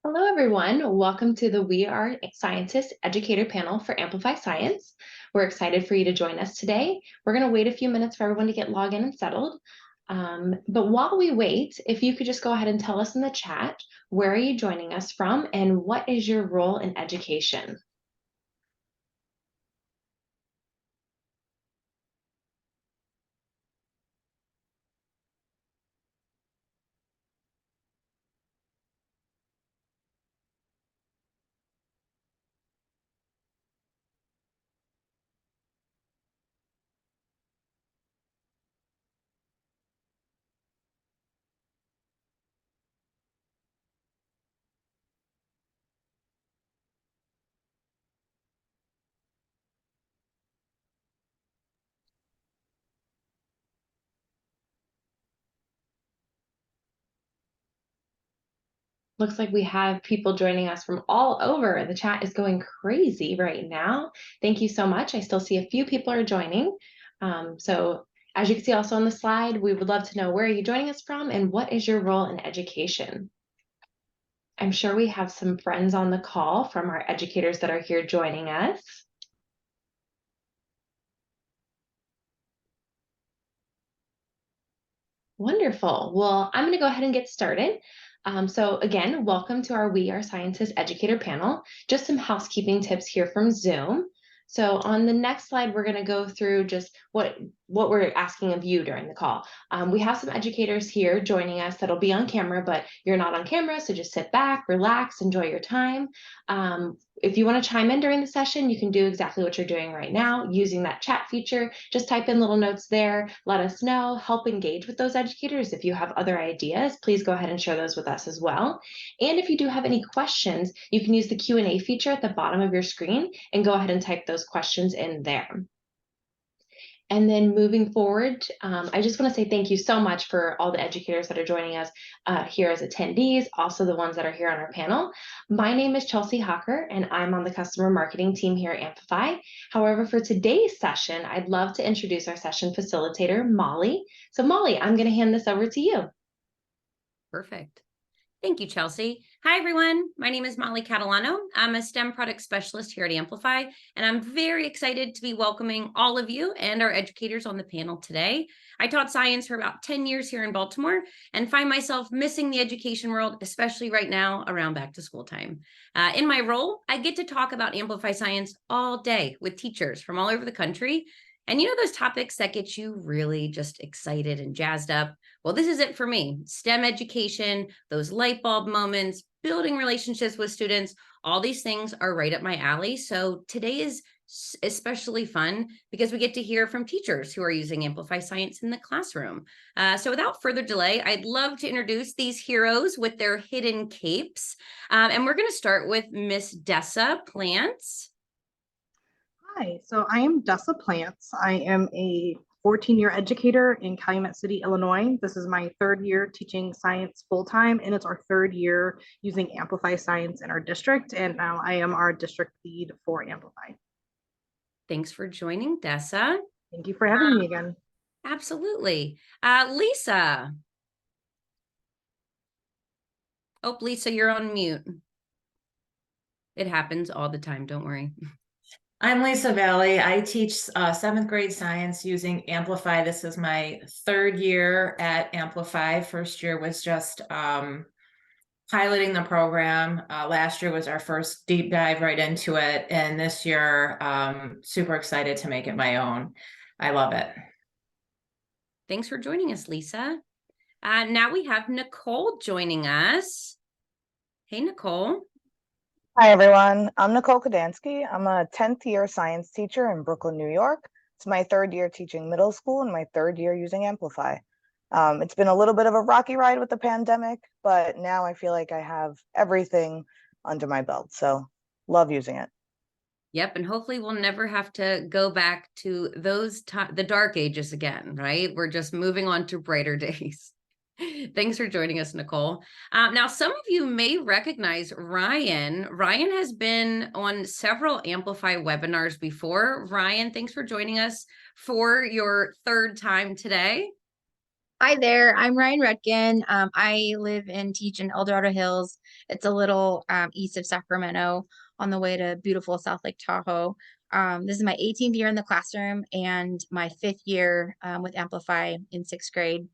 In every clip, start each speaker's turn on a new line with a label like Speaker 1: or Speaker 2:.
Speaker 1: Hello, everyone. Welcome to the We Are Scientists Educator panel for Amplify Science. We're excited for you to join us today. We're going to wait a few minutes for everyone to get logged in and settled. But while we wait, if you could just go ahead and tell us in the chat, where are you joining us from and what is your role in education? Looks like we have people joining us from all over. The chat is going crazy right now. Thank you so much. I still see a few people are joining. So as you can see also on the slide, we would love to know where are you joining us from and what is your role in education? I'm sure we have some friends on the call from our educators that are here joining us. Wonderful. Well, I'm going to go ahead and get started. So again, welcome to our We Are Scientists Educator panel. Just some housekeeping tips here from Zoom. So on the next slide, we're going to go through just what we're asking of you during the call. We have some educators here joining us that'll be on camera, but you're not on camera, so just sit back, relax, enjoy your time. If you want to chime in during the session, you can do exactly what you're doing right now using that chat feature. Just type in little notes there, let us know, help engage with those educators. If you have other ideas, please go ahead and share those with us as well. And if you do have any questions, you can use the Q&A feature at the bottom of your screen and go ahead and type those questions in there. And then moving forward, I just want to say thank you so much for all the educators that are joining us here as attendees, also the ones that are here on our panel. My name is Chelsea Hawker, and I'm on the customer marketing team here at Amplify. However, for today's session, I'd love to introduce our session facilitator, Molly. So Molly, I'm going to hand this over to you.
Speaker 2: Perfect. Thank you, Chelsea. Hi, everyone. My name is Molly Catalano. I'm a STEM product specialist here at Amplify, and I'm very excited to be welcoming all of you and our educators on the panel today. I taught science for about 10 years here in Baltimore and find myself missing the education world, especially right now around back to school time. In my role, I get to talk about Amplify Science all day with teachers from all over the country. And you know those topics that get you really just excited and jazzed up? Well, this is it for me. STEM education, those light bulb moments, building relationships with students, all these things are right up my alley. So today is especially fun because we get to hear from teachers who are using Amplify Science in the classroom. So without further delay, I'd love to introduce these heroes with their hidden capes. And we're going to start with Miss Dessa Plants.
Speaker 3: Hi, so I am Dessa Plants. I am a 14-year educator in Calumet City, Illinois. This is my third year teaching science full-time, and it's our third year using Amplify Science in our district, and now I am our district lead for Amplify.
Speaker 2: Thanks for joining, Dessa.
Speaker 3: Thank you for having me again.
Speaker 2: Absolutely. Lisa. Oh, Lisa, you're on mute. It happens all the time, don't worry.
Speaker 4: I'm Lisa Valley. I teach 7th grade science using Amplify. This is my third year at Amplify. First year was just piloting the program. Last year was our first deep dive right into it. And this year, super excited to make it my own. I love it.
Speaker 2: Thanks for joining us, Lisa. Now we have Nicole joining us. Hey, Nicole.
Speaker 5: Hi, everyone. I'm Nicole Kodansky. I'm a 10th year science teacher in Brooklyn, New York. It's my third year teaching middle school and my third year using Amplify. It's been a little bit of a rocky ride with the pandemic, but now I feel like I have everything under my belt. So love using it.
Speaker 2: Yep. And hopefully we'll never have to go back to the dark ages again, right? We're just moving on to brighter days. Thanks for joining us, Nicole. Now, some of you may recognize Ryan. Ryan has been on several Amplify webinars before. Ryan, thanks for joining us for your third time today.
Speaker 6: Hi there, I'm Ryan Rudkin. I live and teach in El Dorado Hills. It's a little east of Sacramento on the way to beautiful South Lake Tahoe. This is my 18th year in the classroom and my 5th year with Amplify in 6th grade.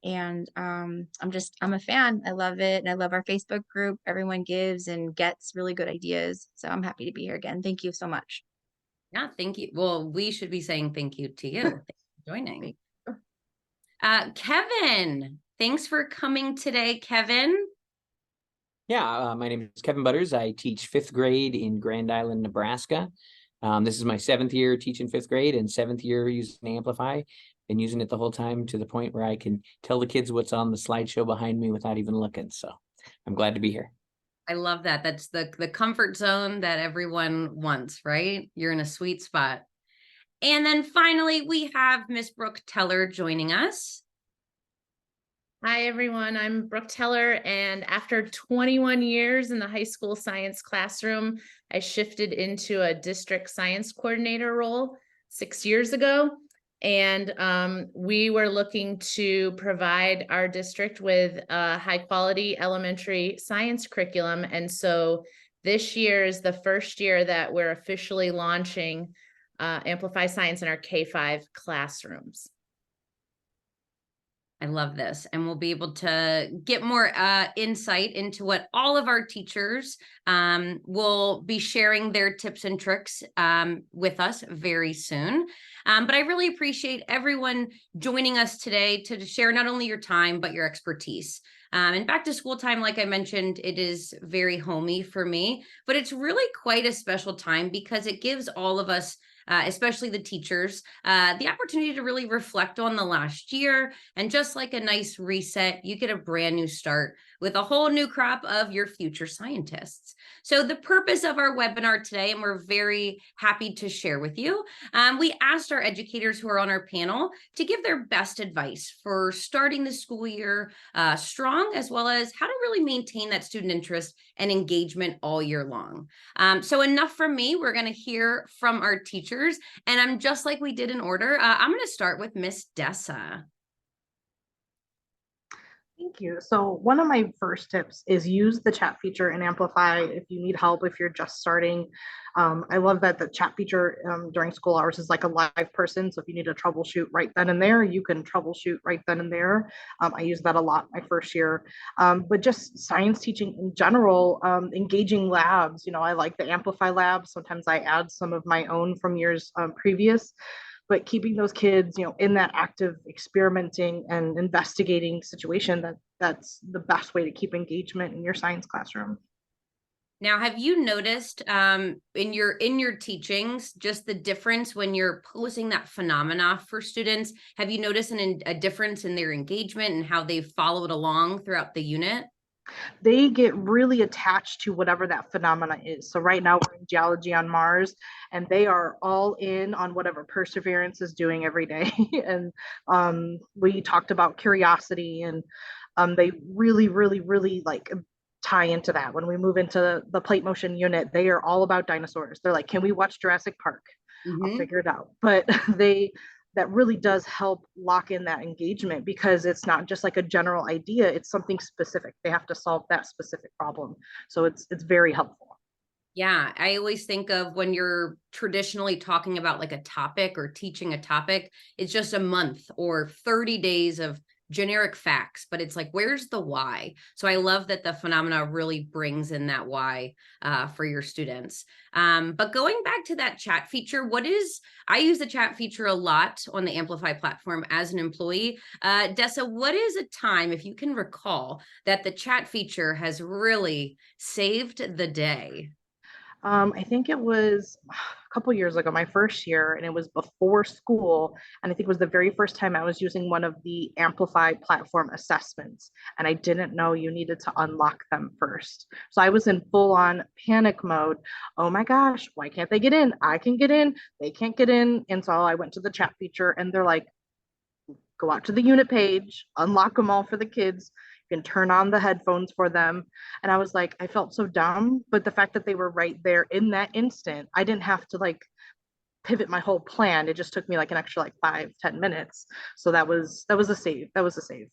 Speaker 6: And I'm a fan. I love it. And I love our Facebook group. Everyone gives and gets really good ideas. So I'm happy to be here again. Thank you so much.
Speaker 2: Yeah, thank you. Well, we should be saying thank you to you. Thanks for joining. Kevin, thanks for coming today, Kevin.
Speaker 7: Yeah, my name is Kevin Butters. I teach 5th grade in Grand Island, Nebraska. This is my 7th year teaching 5th grade and 7th year using Amplify. Been using it the whole time to the point where I can tell the kids what's on the slideshow behind me without even looking. So I'm glad to be here.
Speaker 2: I love that. That's the comfort zone that everyone wants, right? You're in a sweet spot. And then finally, we have Miss Brooke Teller joining us.
Speaker 8: Hi, everyone. I'm Brooke Teller, and after 21 years in the high school science classroom, I shifted into a district science coordinator role 6 years ago. And we were looking to provide our district with a high quality elementary science curriculum. And so this year is the first year that we're officially launching Amplify Science in our K-5 classrooms.
Speaker 2: I love this. And we'll be able to get more insight into what all of our teachers will be sharing their tips and tricks with us very soon. But I really appreciate everyone joining us today to share not only your time, but your expertise. And back to school time, like I mentioned, it is very homey for me, but it's really quite a special time because it gives all of us especially the teachers, the opportunity to really reflect on the last year. And just like a nice reset, you get a brand new start with a whole new crop of your future scientists. So the purpose of our webinar today, and we're very happy to share with you, we asked our educators who are on our panel to give their best advice for starting the school year strong, as well as how to really maintain that student interest and engagement all year long. So enough from me. We're going to hear from our teachers. And I'm just like we did in order. I'm going to start with Miss Dessa.
Speaker 3: Thank you. So one of my first tips is use the chat feature in Amplify if you need help, if you're just starting. I love that the chat feature during school hours is like a live person. So if you need to troubleshoot right then and there, you can troubleshoot right then and there. I use that a lot my first year. But just science teaching in general, engaging labs. I like the Amplify labs. Sometimes I add some of my own from years previous. But keeping those kids in that active experimenting and investigating situation, that's the best way to keep engagement in your science classroom.
Speaker 2: Now, have you noticed in your teachings just the difference when you're posing that phenomena for students? Have you noticed a difference in their engagement and how they've followed along throughout the unit?
Speaker 3: They get really attached to whatever that phenomena is. So right now we're in geology on Mars, and they are all in on whatever Perseverance is doing every day. And we talked about curiosity, and they really, really, really like tie into that. When we move into the plate motion unit, they are all about dinosaurs. They're like, can we watch Jurassic Park? I'll figure it out. But that really does help lock in that engagement because it's not just like a general idea, it's something specific. They have to solve that specific problem. So it's very helpful.
Speaker 2: Yeah, I always think of when you're traditionally talking about like a topic or teaching a topic, it's just a month or 30 days of generic facts, but it's like, where's the why? So I love that the phenomena really brings in that why for your students. But going back to that chat feature, I use the chat feature a lot on the Amplify platform as an employee. Dessa, what is a time, if you can recall, that the chat feature has really saved the day?
Speaker 3: I think it was a couple years ago, my first year, and it was before school. And I think it was the very first time I was using one of the Amplify platform assessments. And I didn't know you needed to unlock them first. So I was in full on panic mode. Oh my gosh, why can't they get in? I can get in, they can't get in. And so I went to the chat feature and they're like, go out to the unit page, unlock them all for the kids. You can turn on the headphones for them. And I was like, I felt so dumb. But the fact that they were right there in that instant, I didn't have to like pivot my whole plan. It just took me like an extra like 5-10 minutes. So that was a save. That was a save.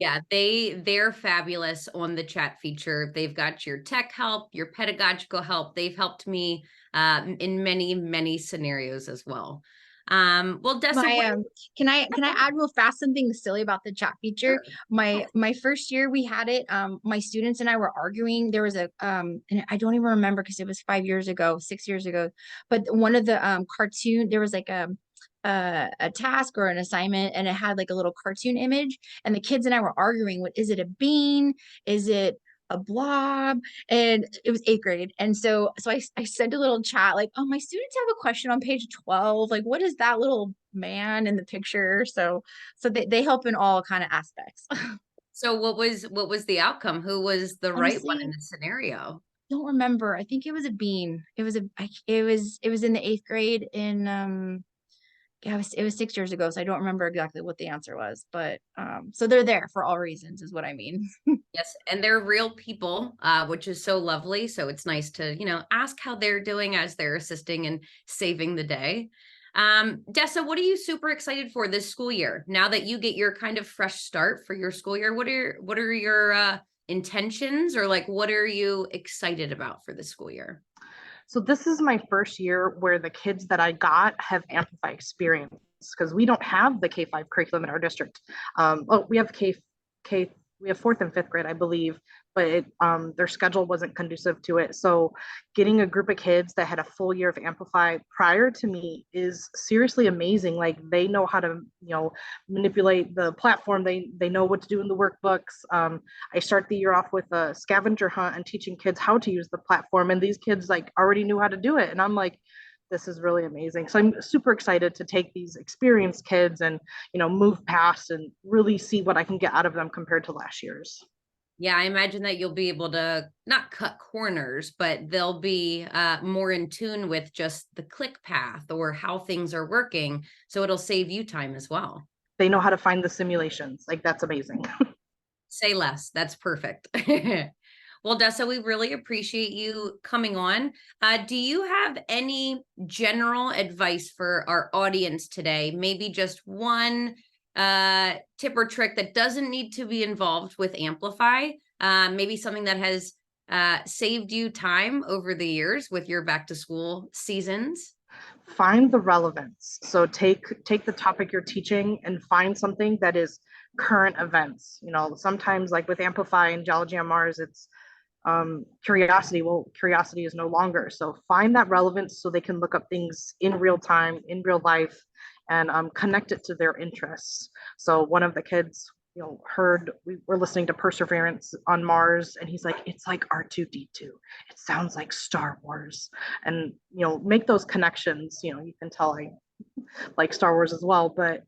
Speaker 2: Yeah, they're fabulous on the chat feature. They've got your tech help, your pedagogical help. They've helped me in many, many scenarios as well. Well, Dessa,
Speaker 6: My can I add real fast something silly about the chat feature? My first year we had it. My students and I were arguing. There was a and I don't even remember because it was 5 years ago, 6 years ago. But one of the cartoon, there was like a task or an assignment, and it had like a little cartoon image, and the kids and I were arguing, what is it, a bean, is it a blob? And it was 8th grade, and so I sent a little chat like, oh, my students have a question on page 12, like what is that little man in the picture? So they help in all kind of aspects.
Speaker 2: so what was the outcome? Who was the right one in
Speaker 6: Honestly,
Speaker 2: the scenario?
Speaker 6: don't remember. I think it was a bean. It was in the 8th grade in yeah, it was 6 years ago, so I don't remember exactly what the answer was, but so they're there for all reasons is what I mean.
Speaker 2: Yes, and they're real people, which is so lovely. So it's nice to, ask how they're doing as they're assisting and saving the day. Dessa, what are you super excited for this school year? Now that you get your kind of fresh start for your school year, what are your intentions, or like what are you excited about for the school year?
Speaker 3: So this is my first year where the kids that I got have Amplify experience, because we don't have the K-5 curriculum in our district. We have we have 4th and 5th grade, I believe, but their schedule wasn't conducive to it. So getting a group of kids that had a full year of Amplify prior to me is seriously amazing. Like they know how to, manipulate the platform. They know what to do in the workbooks. I start the year off with a scavenger hunt and teaching kids how to use the platform, and these kids like already knew how to do it. And I'm like, this is really amazing. So I'm super excited to take these experienced kids and, move past and really see what I can get out of them compared to last year's.
Speaker 2: Yeah, I imagine that you'll be able to not cut corners, but they'll be more in tune with just the click path or how things are working. So it'll save you time as well.
Speaker 3: They know how to find the simulations. Like that's amazing.
Speaker 2: Say less. That's perfect. Well, Dessa, we really appreciate you coming on. Do you have any general advice for our audience today? Maybe just one tip or trick that doesn't need to be involved with Amplify, maybe something that has saved you time over the years with your back to school seasons?
Speaker 3: Find the relevance. So take the topic you're teaching and find something that is current events. Sometimes like with Amplify and Geology on Mars, it's curiosity. Well, curiosity is no longer. So find that relevance so they can look up things in real time, in real life, and connect it to their interests. So one of the kids, heard we were listening to Perseverance on Mars, and he's like, it's like R2-D2. It sounds like Star Wars, and make those connections. You can tell I like Star Wars as well, but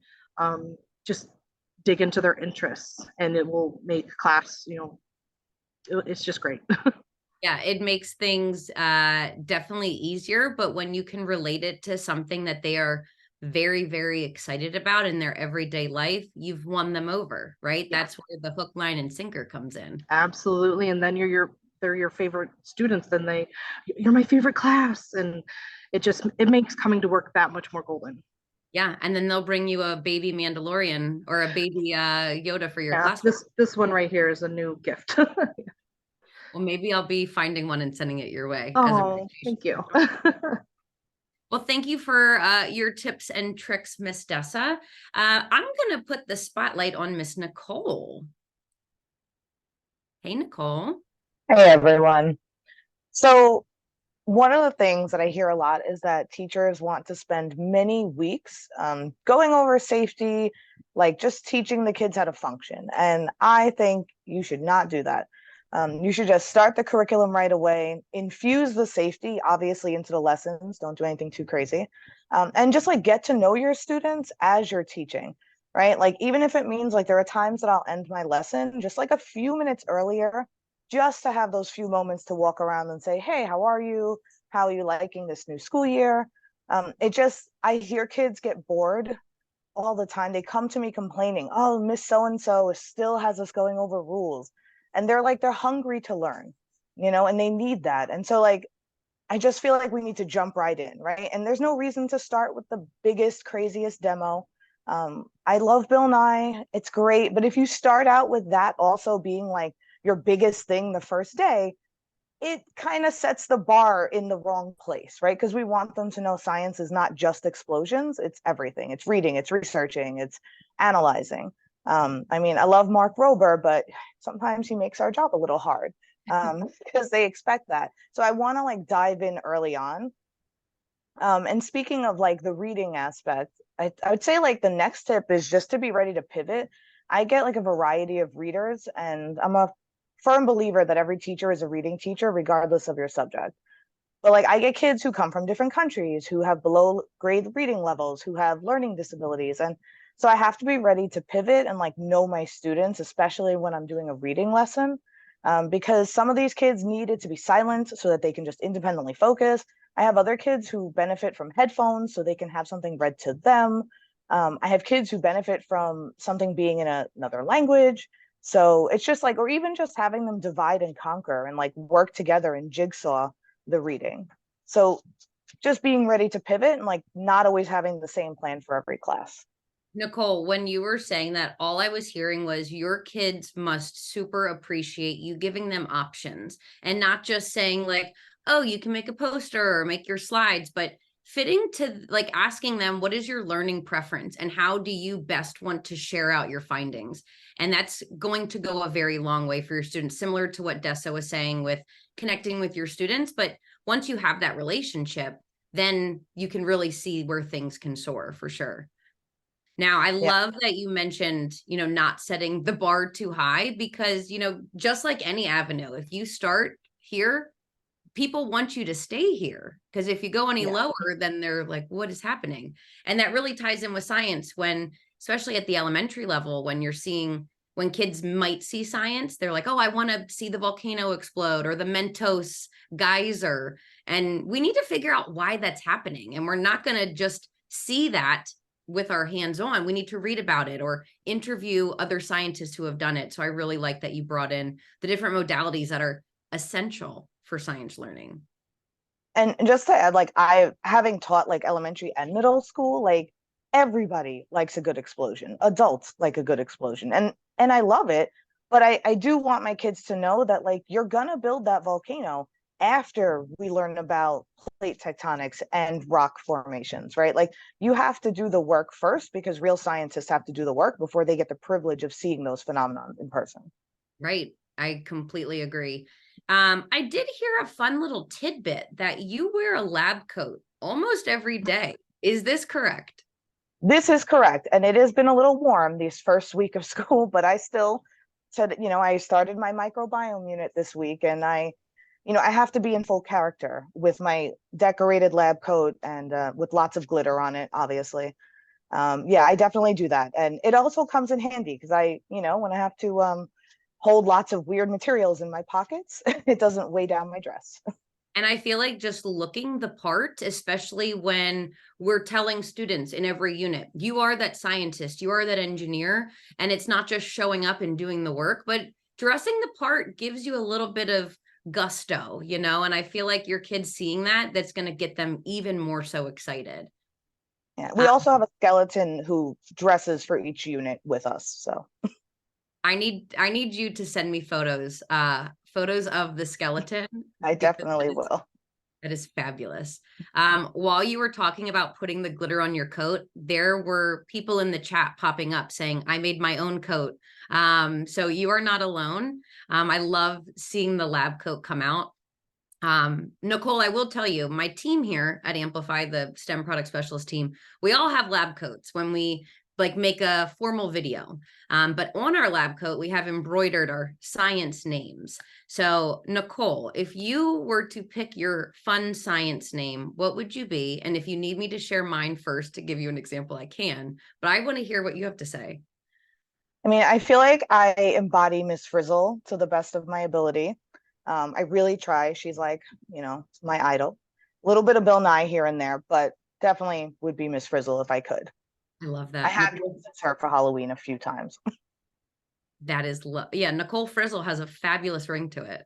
Speaker 3: just dig into their interests, and it will make class, it's just great.
Speaker 2: Yeah, it makes things definitely easier, but when you can relate it to something that they are very, very excited about in their everyday life, you've won them over, right?
Speaker 3: Yeah.
Speaker 2: That's where the hook, line, and sinker comes in.
Speaker 3: Absolutely. And then they're your favorite students, then you're my favorite class. And it makes coming to work that much more golden.
Speaker 2: Yeah, and then they'll bring you a baby Mandalorian or a baby Yoda for your class.
Speaker 3: This one right here is a new gift.
Speaker 2: Well, maybe I'll be finding one and sending it your way.
Speaker 3: Oh, thank you.
Speaker 2: Well, thank you for your tips and tricks, Miss Dessa. I'm going to put the spotlight on Miss Nicole. Hey, Nicole.
Speaker 5: Hey, everyone. So one of the things that I hear a lot is that teachers want to spend many weeks going over safety, like just teaching the kids how to function. And I think you should not do that. You should just start the curriculum right away, infuse the safety, obviously, into the lessons. Don't do anything too crazy. And just like get to know your students as you're teaching, right? Like, even if it means like there are times that I'll end my lesson just like a few minutes earlier, just to have those few moments to walk around and say, hey, how are you? How are you liking this new school year? I hear kids get bored all the time. They come to me complaining, oh, Miss So-and-so still has us going over rules. And they're hungry to learn, and they need that. And so like, I just feel like we need to jump right in, right? And there's no reason to start with the biggest, craziest demo. I love Bill Nye, it's great. But if you start out with that also being like your biggest thing the first day, it kind of sets the bar in the wrong place, right? Because we want them to know science is not just explosions, it's everything. It's reading, it's researching, it's analyzing. I mean, I love Mark Rober, but sometimes he makes our job a little hard because they expect that. So I want to like dive in early on. And speaking of like the reading aspect, I would say like the next tip is just to be ready to pivot. I get like a variety of readers, and I'm a firm believer that every teacher is a reading teacher, regardless of your subject. But like I get kids who come from different countries, who have below grade reading levels, who have learning disabilities. And so I have to be ready to pivot and like know my students, especially when I'm doing a reading lesson, because some of these kids need it to be silent so that they can just independently focus. I have other kids who benefit from headphones so they can have something read to them. I have kids who benefit from something being in another language. So it's just like, or even just having them divide and conquer and like work together and jigsaw the reading. So just being ready to pivot and like not always having the same plan for every class.
Speaker 2: Nicole, when you were saying that, all I was hearing was your kids must super appreciate you giving them options and not just saying like, oh, you can make a poster or make your slides, but fitting to like asking them, what is your learning preference and how do you best want to share out your findings? And that's going to go a very long way for your students, similar to what Dessa was saying with connecting with your students. But once you have that relationship, then you can really see where things can soar for sure. Now, I love that you mentioned, not setting the bar too high because, just like any avenue, if you start here, people want you to stay here because if you go any lower, then they're like, what is happening? And that really ties in with science when, especially at the elementary level, when kids might see science, they're like, oh, I want to see the volcano explode or the Mentos geyser. And we need to figure out why that's happening. And we're not going to just see that with our hands on. We need to read about it or interview other scientists who have done it. So I really like that you brought in the different modalities that are essential for science learning.
Speaker 5: And just to add, like I having taught like elementary and middle school, like everybody likes a good explosion. Adults like a good explosion. And I love it. But I do want my kids to know that like you're gonna build that volcano after we learn about plate tectonics and rock formations, right? Like you have to do the work first because real scientists have to do the work before they get the privilege of seeing those phenomena in person.
Speaker 2: Right. I completely agree. I did hear a fun little tidbit that you wear a lab coat almost every day. Is this correct?
Speaker 5: This is correct. And it has been a little warm these first week of school, but I still said, I started my microbiome unit this week and I have to be in full character with my decorated lab coat and with lots of glitter on it, obviously. I definitely do that. And it also comes in handy because when I have to hold lots of weird materials in my pockets, it doesn't weigh down my dress.
Speaker 2: And I feel like just looking the part, especially when we're telling students in every unit, you are that scientist, you are that engineer, and it's not just showing up and doing the work, but dressing the part gives you a little bit of gusto, and I feel like your kids seeing that's going to get them even more so excited.
Speaker 5: Yeah, we also have a skeleton who dresses for each unit with us, so
Speaker 2: I need you to send me photos of the skeleton.
Speaker 5: I definitely will.
Speaker 2: That is fabulous. While you were talking about putting the glitter on your coat, there were people in the chat popping up saying, I made my own coat. So you are not alone. I love seeing the lab coat come out. Nicole, I will tell you, my team here at Amplify, the STEM product specialist team, we all have lab coats when we make a formal video. But on our lab coat, we have embroidered our science names. So Nicole, if you were to pick your fun science name, what would you be? And if you need me to share mine first to give you an example, I can, but I want to hear what you have to say.
Speaker 5: I mean, I feel like I embody Miss Frizzle to the best of my ability. I really try. She's like, my idol. A little bit of Bill Nye here and there, but definitely would be Miss Frizzle if I could.
Speaker 2: I love that.
Speaker 5: I have used her for Halloween a few times.
Speaker 2: That is, Nicole Frizzle has a fabulous ring to it.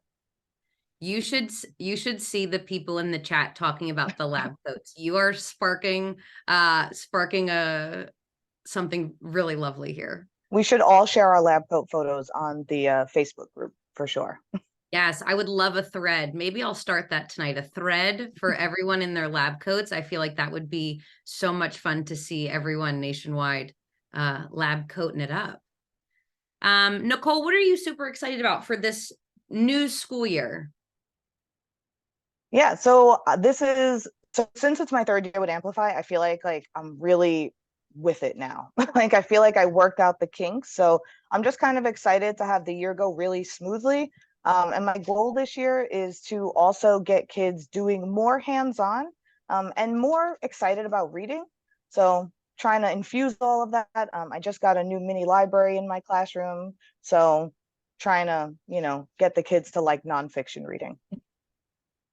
Speaker 2: You should see the people in the chat talking about the lab coats. You are sparking something really lovely here.
Speaker 5: We should all share our lab coat photos on the Facebook group for sure.
Speaker 2: Yes, I would love a thread. Maybe I'll start that tonight, a thread for everyone in their lab coats. I feel like that would be so much fun to see everyone nationwide lab coating it up. Nicole, what are you super excited about for this new school year?
Speaker 5: Yeah, so since it's my third year with Amplify, I feel like I'm really with it now. Like I feel like I worked out the kinks. So I'm just kind of excited to have the year go really smoothly. And my goal this year is to also get kids doing more hands-on and more excited about reading. So trying to infuse all of that. I just got a new mini library in my classroom. So trying to, get the kids to like nonfiction reading.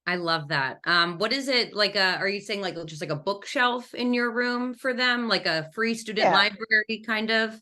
Speaker 2: I love that. What is it like? Are you saying like just like a bookshelf in your room for them, like a free student library kind of?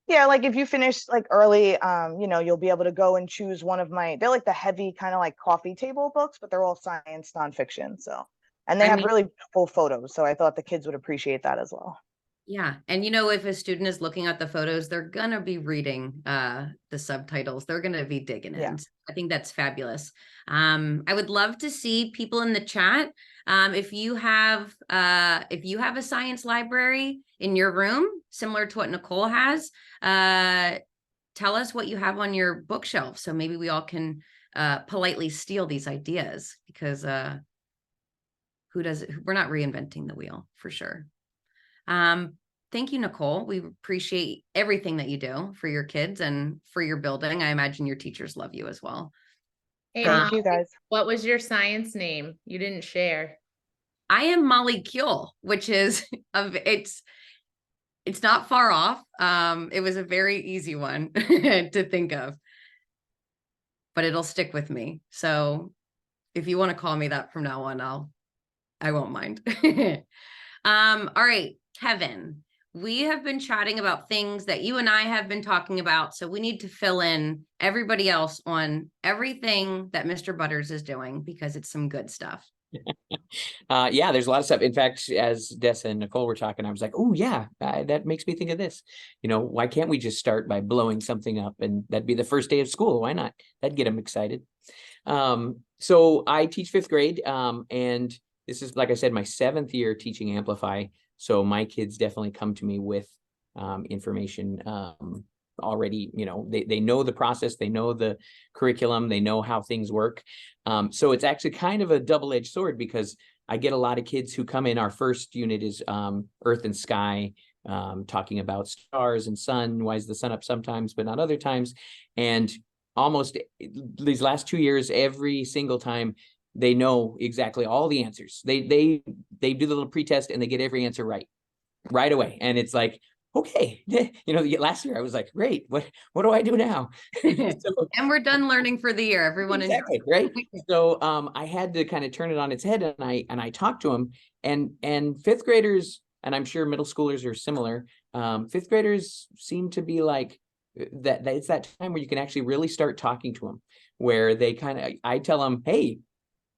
Speaker 5: Yeah, like if you finish like early, you'll be able to go and choose one of they're like the heavy kind of like coffee table books, but they're all science nonfiction. So, and they have really beautiful photos. So I thought the kids would appreciate that as well.
Speaker 2: Yeah. And if a student is looking at the photos, they're going to be reading the subtitles. They're going to be digging in.
Speaker 5: Yeah.
Speaker 2: So I think that's fabulous. I would love to see people in the chat. If you have a science library in your room, similar to what Nicole has, tell us what you have on your bookshelf. So maybe we all can politely steal these ideas, because who does it? We're not reinventing the wheel for sure. Thank you, Nicole. We appreciate everything that you do for your kids and for your building. I imagine your teachers love you as well.
Speaker 8: Hey,
Speaker 5: Thank you guys.
Speaker 8: What was your science name? You didn't share.
Speaker 2: I am Molly Kuehl, which is it's not far off. It was a very easy one to think of, but it'll stick with me. So if you want to call me that from now on, I won't mind. All right, Kevin, we have been chatting about things that you and I have been talking about. So we need to fill in everybody else on everything that Mr. Butters is doing, because it's some good stuff.
Speaker 7: Yeah, there's a lot of stuff. In fact, as Des and Nicole were talking, I was like, oh yeah, that makes me think of this. Why can't we just start by blowing something up, and that'd be the first day of school? Why not? That'd get them excited. So I teach fifth grade, and this is, like I said, my 7th year teaching Amplify. So my kids definitely come to me with information already. They know the process, they know the curriculum, they know how things work. So it's actually kind of a double-edged sword, because I get a lot of kids who come in. Our first unit is Earth and Sky, talking about stars and sun. Why is the sun up sometimes but not other times? And almost these last 2 years, every single time, they know exactly all the answers. They do the little pretest and they get every answer right away. And it's like, okay, last year I was like, great, what do I do now?
Speaker 2: And we're done learning for the year. Everyone
Speaker 7: exactly right. So I had to kind of turn it on its head, and I talked to them, and fifth graders, and I'm sure middle schoolers are similar. Fifth graders seem to be like that. It's that time where you can actually really start talking to them, where I tell them, hey,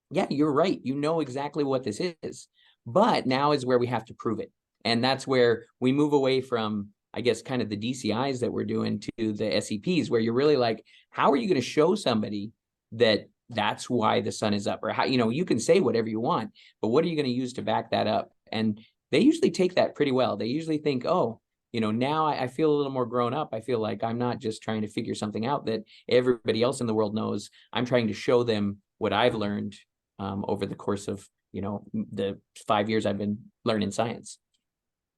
Speaker 7: yeah, you're right. You know exactly what this is, but now is where we have to prove it. And that's where we move away from, I guess, kind of the DCIs that we're doing to the SEPs, where you're really like, how are you going to show somebody that that's why the sun is up? Or how, you can say whatever you want, but what are you going to use to back that up? And they usually take that pretty well. They usually think, oh, now I feel a little more grown up. I feel like I'm not just trying to figure something out that everybody else in the world knows. I'm trying to show them what I've learned over the course of, the 5 years I've been learning science.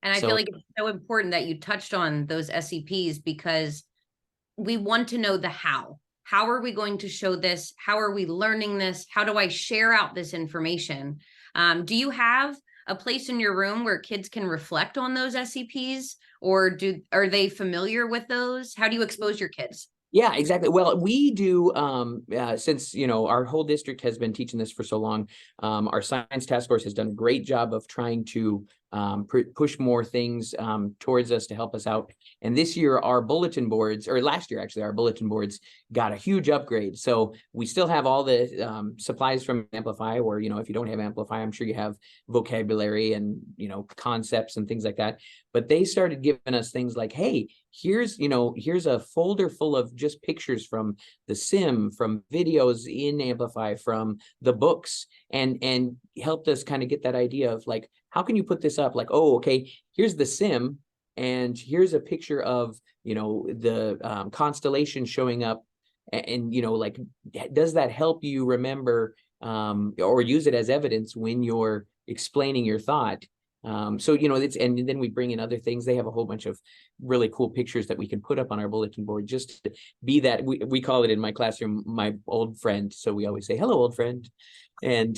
Speaker 2: And I feel like it's so important that you touched on those SEPs, because we want to know the how. How are we going to show this? How are we learning this? How do I share out this information? Do you have a place in your room where kids can reflect on those SEPs, or are they familiar with those? How do you expose your kids?
Speaker 7: Yeah, exactly. Well, we do, since, our whole district has been teaching this for so long, our science task force has done a great job of trying to push more things towards us to help us out. And this year, our bulletin boards, or last year actually, our bulletin boards got a huge upgrade. So we still have all the supplies from Amplify, or, if you don't have Amplify, I'm sure you have vocabulary and, concepts and things like that. But they started giving us things like, hey, here's a folder full of just pictures from the sim, from videos in Amplify, from the books, and helped us kind of get that idea of like, how can you put this up? Like, oh, okay, here's the sim, and here's a picture of, the constellation showing up, and, like, does that help you remember or use it as evidence when you're explaining your thought? So, it's, and then we bring in other things. They have a whole bunch of really cool pictures that we can put up on our bulletin board, just to be that, we call it in my classroom, my old friend. So we always say, hello, old friend. And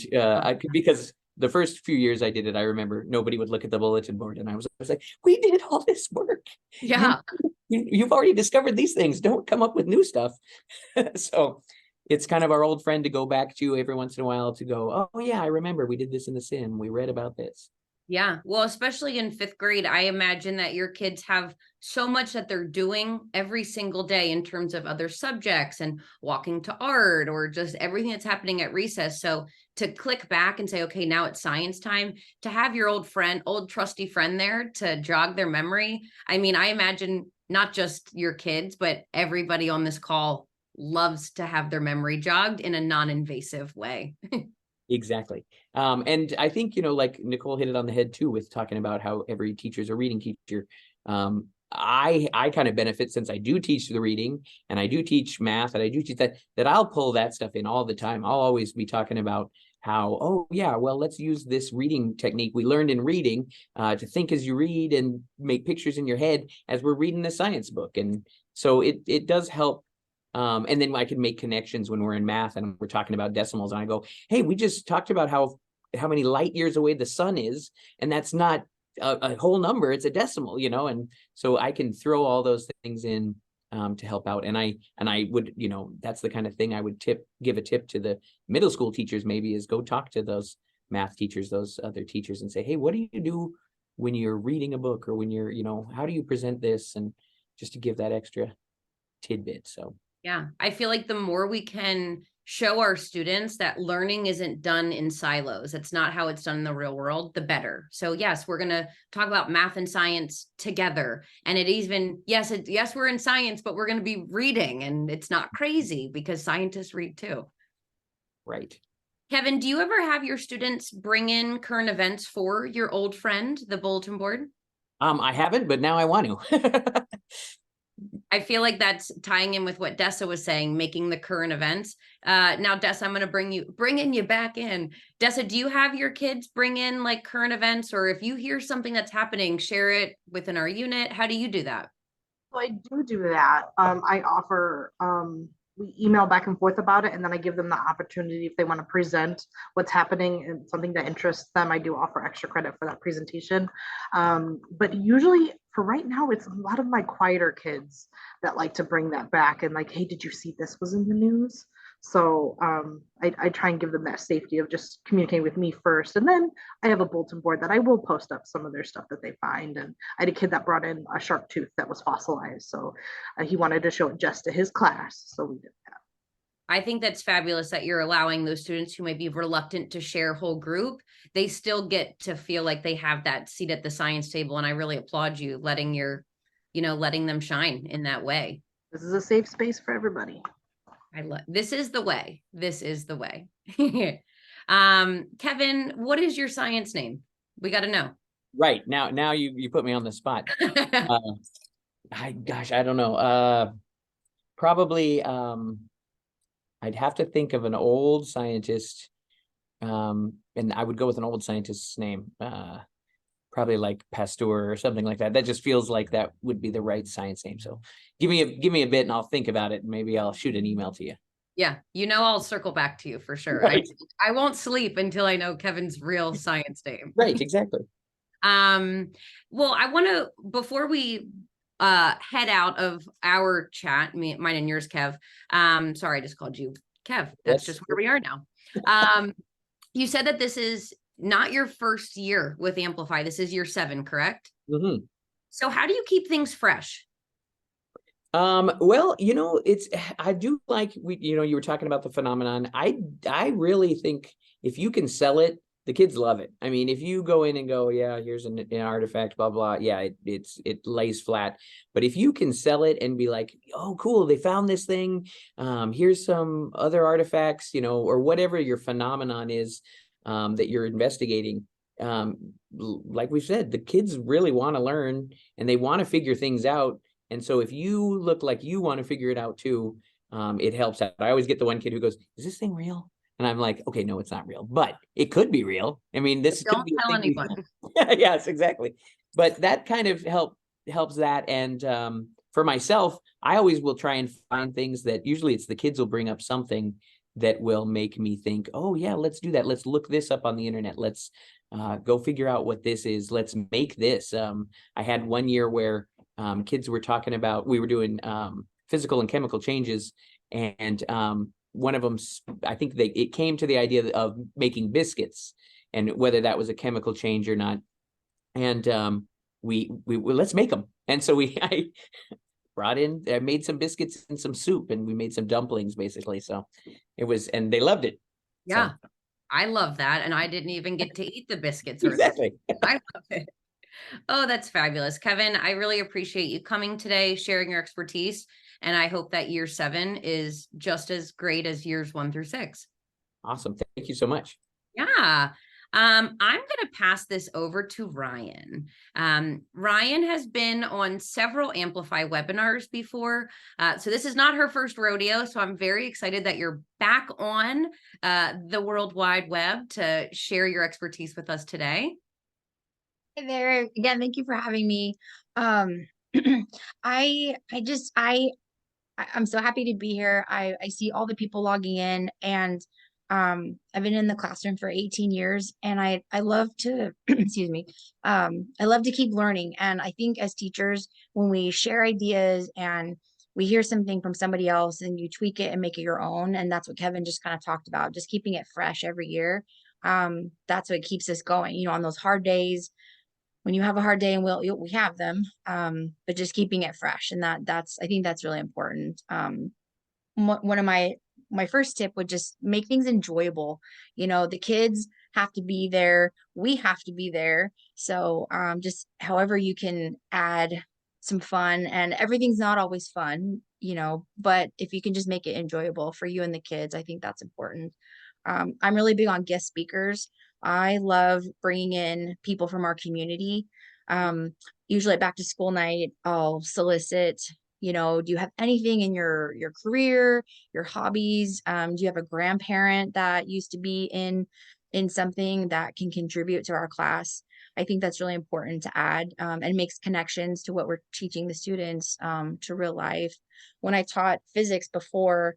Speaker 7: because the first few years I did it, I remember nobody would look at the bulletin board, and I was like, we did all this work.
Speaker 2: Yeah.
Speaker 7: You've already discovered these things. Don't come up with new stuff. So it's kind of our old friend to go back to every once in a while, to go, oh yeah, I remember we did this in the sim. We read about this.
Speaker 2: Yeah. Well, especially in 5th grade, I imagine that your kids have so much that they're doing every single day in terms of other subjects and walking to art, or just everything that's happening at recess. So to click back and say, okay, now it's science time, to have your old trusty friend there to jog their memory. I mean, I imagine not just your kids, but everybody on this call loves to have their memory jogged in a non-invasive way.
Speaker 7: Exactly. And I think, like Nicole hit it on the head too, with talking about how every teacher is a reading teacher. I kind of benefit, since I do teach the reading, and I do teach math, and I do teach that I'll pull that stuff in all the time. I'll always be talking about how, oh yeah, well, let's use this reading technique we learned in reading to think as you read and make pictures in your head as we're reading the science book. And so it does help. And then I can make connections when we're in math and we're talking about decimals, and I go, hey, we just talked about how many light years away the sun is, and that's not a whole number, it's a decimal, and so I can throw all those things in to help out. And I would, that's the kind of thing I would give a tip to the middle school teachers, maybe, is go talk to those math teachers, those other teachers, and say, hey, what do you do when you're reading a book, or when you're, how do you present this? And just to give that extra tidbit. So
Speaker 2: yeah, I feel like the more we can show our students that learning isn't done in silos, it's not how it's done in the real world, the better. So yes, we're going to talk about math and science together. And yes, we're in science, but we're going to be reading, and it's not crazy because scientists read too.
Speaker 7: Right.
Speaker 2: Kevin, do you ever have your students bring in current events for your old friend, the bulletin board?
Speaker 7: I haven't, but now I want to.
Speaker 2: I feel like that's tying in with what Dessa was saying, making the current events. Now, Dessa, I'm going to bringing you back in. Dessa, do you have your kids bring in like current events, or if you hear something that's happening, share it within our unit? How do you do that?
Speaker 3: So I do that. I offer, we email back and forth about it, and then I give them the opportunity, if they want to present what's happening and something that interests them, I do offer extra credit for that presentation. But usually, for right now, it's a lot of my quieter kids that like to bring that back and like, hey, did you see this was in the news? So I try and give them that safety of just communicating with me first. And then I have a bulletin board that I will post up some of their stuff that they find. And I had a kid that brought in a shark tooth that was fossilized. So he wanted to show it just to his class. So we did that.
Speaker 2: I think that's fabulous that you're allowing those students who may be reluctant to share whole group, they still get to feel like they have that seat at the science table. And I really applaud you letting them shine in that way.
Speaker 3: This is a safe space for everybody.
Speaker 2: This is the way. This is the way. Kevin, what is your science name? We got to know.
Speaker 7: Right. Now you put me on the spot. I don't know. Probably I'd have to think of an old scientist, and I would go with an old scientist's name, probably like Pasteur or something like that. That just feels like that would be the right science name. So give me a bit, and I'll think about it, and maybe I'll shoot an email to you.
Speaker 2: Yeah, I'll circle back to you for sure.
Speaker 7: Right.
Speaker 2: I won't sleep until I know Kevin's real science name.
Speaker 7: Right, exactly.
Speaker 2: Well, I want to, before we head out of our chat, mine and yours, Kev. Sorry, I just called you Kev. That's just where we are now. You said that this is not your first year with Amplify. This is year 7, correct?
Speaker 7: Mhm.
Speaker 2: So how do you keep things fresh?
Speaker 7: Well, it's I do like you were talking about the phenomenon. I really think if you can sell it, the kids love it. I mean, if you go in and go, yeah, here's an artifact, blah blah, yeah, it lays flat. But if you can sell it and be like, oh, cool, they found this thing. Here's some other artifacts, or whatever your phenomenon is, that you're investigating. Like we said, the kids really want to learn and they want to figure things out. And so if you look like you want to figure it out too, it helps out. I always get the one kid who goes, is this thing real? And I'm like, okay, no, it's not real, but it could be real. I mean, this could
Speaker 2: Don't
Speaker 7: be a
Speaker 2: tell
Speaker 7: thing.
Speaker 2: anyone.
Speaker 7: Yes, exactly. But that kind of helps that. And for myself, I always will try and find things that usually it's the kids will bring up something that will make me think, oh yeah, let's do that. Let's look this up on the internet. Let's go figure out what this is. Let's make this. I had one year where kids were talking about, we were doing physical and chemical changes, and one of them, I think it came to the idea of making biscuits and whether that was a chemical change or not. And we let's make them. And so I made some biscuits and some soup, and we made some dumplings basically. So it was, and they loved it.
Speaker 2: Yeah,
Speaker 7: So.
Speaker 2: I love that. And I didn't even get to eat the biscuits.
Speaker 7: Exactly.
Speaker 2: I love it. Oh, that's fabulous. Kevin, I really appreciate you coming today, sharing your expertise. And I hope that year 7 is just as great as years 1 through 6.
Speaker 7: Awesome. Thank you so much.
Speaker 2: Yeah. I'm going to pass this over to Ryan. Ryan has been on several Amplify webinars before. So this is not her first rodeo. So I'm very excited that you're back on the World Wide Web to share your expertise with us today.
Speaker 6: Hey there again. Thank you for having me. I'm so happy to be here. I see all the people logging in, and I've been in the classroom for 18 years, and I love to excuse me. I love to keep learning, and I think as teachers, when we share ideas and we hear something from somebody else and you tweak it and make it your own, and that's what Kevin just kind of talked about, just keeping it fresh every year. That's what keeps us going, on those hard days when you have a hard day, and we have them, but just keeping it fresh. And I think that's really important. One of my first tip would just make things enjoyable. The kids have to be there. We have to be there. So just however you can add some fun, and everything's not always fun, but if you can just make it enjoyable for you and the kids, I think that's important. I'm really big on guest speakers. I love bringing in people from our community. Usually at back to school night, I'll solicit, do you have anything in your career, your hobbies? Do you have a grandparent that used to be in something that can contribute to our class? I think that's really important to add, and makes connections to what we're teaching the students, to real life. When I taught physics before,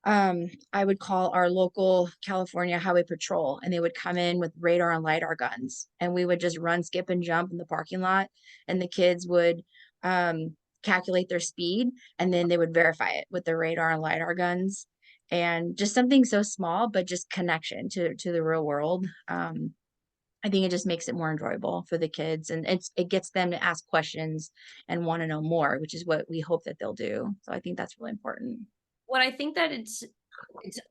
Speaker 6: I would call our local California Highway Patrol, and they would come in with radar and LiDAR guns, and we would just run, skip, and jump in the parking lot, and the kids would calculate their speed, and then they would verify it with the radar and LiDAR guns. And just something so small, but just connection to the real world. I think it just makes it more enjoyable for the kids, and it gets them to ask questions and want to know more, which is what we hope that they'll do. So I think that's really important.
Speaker 2: What I think that it's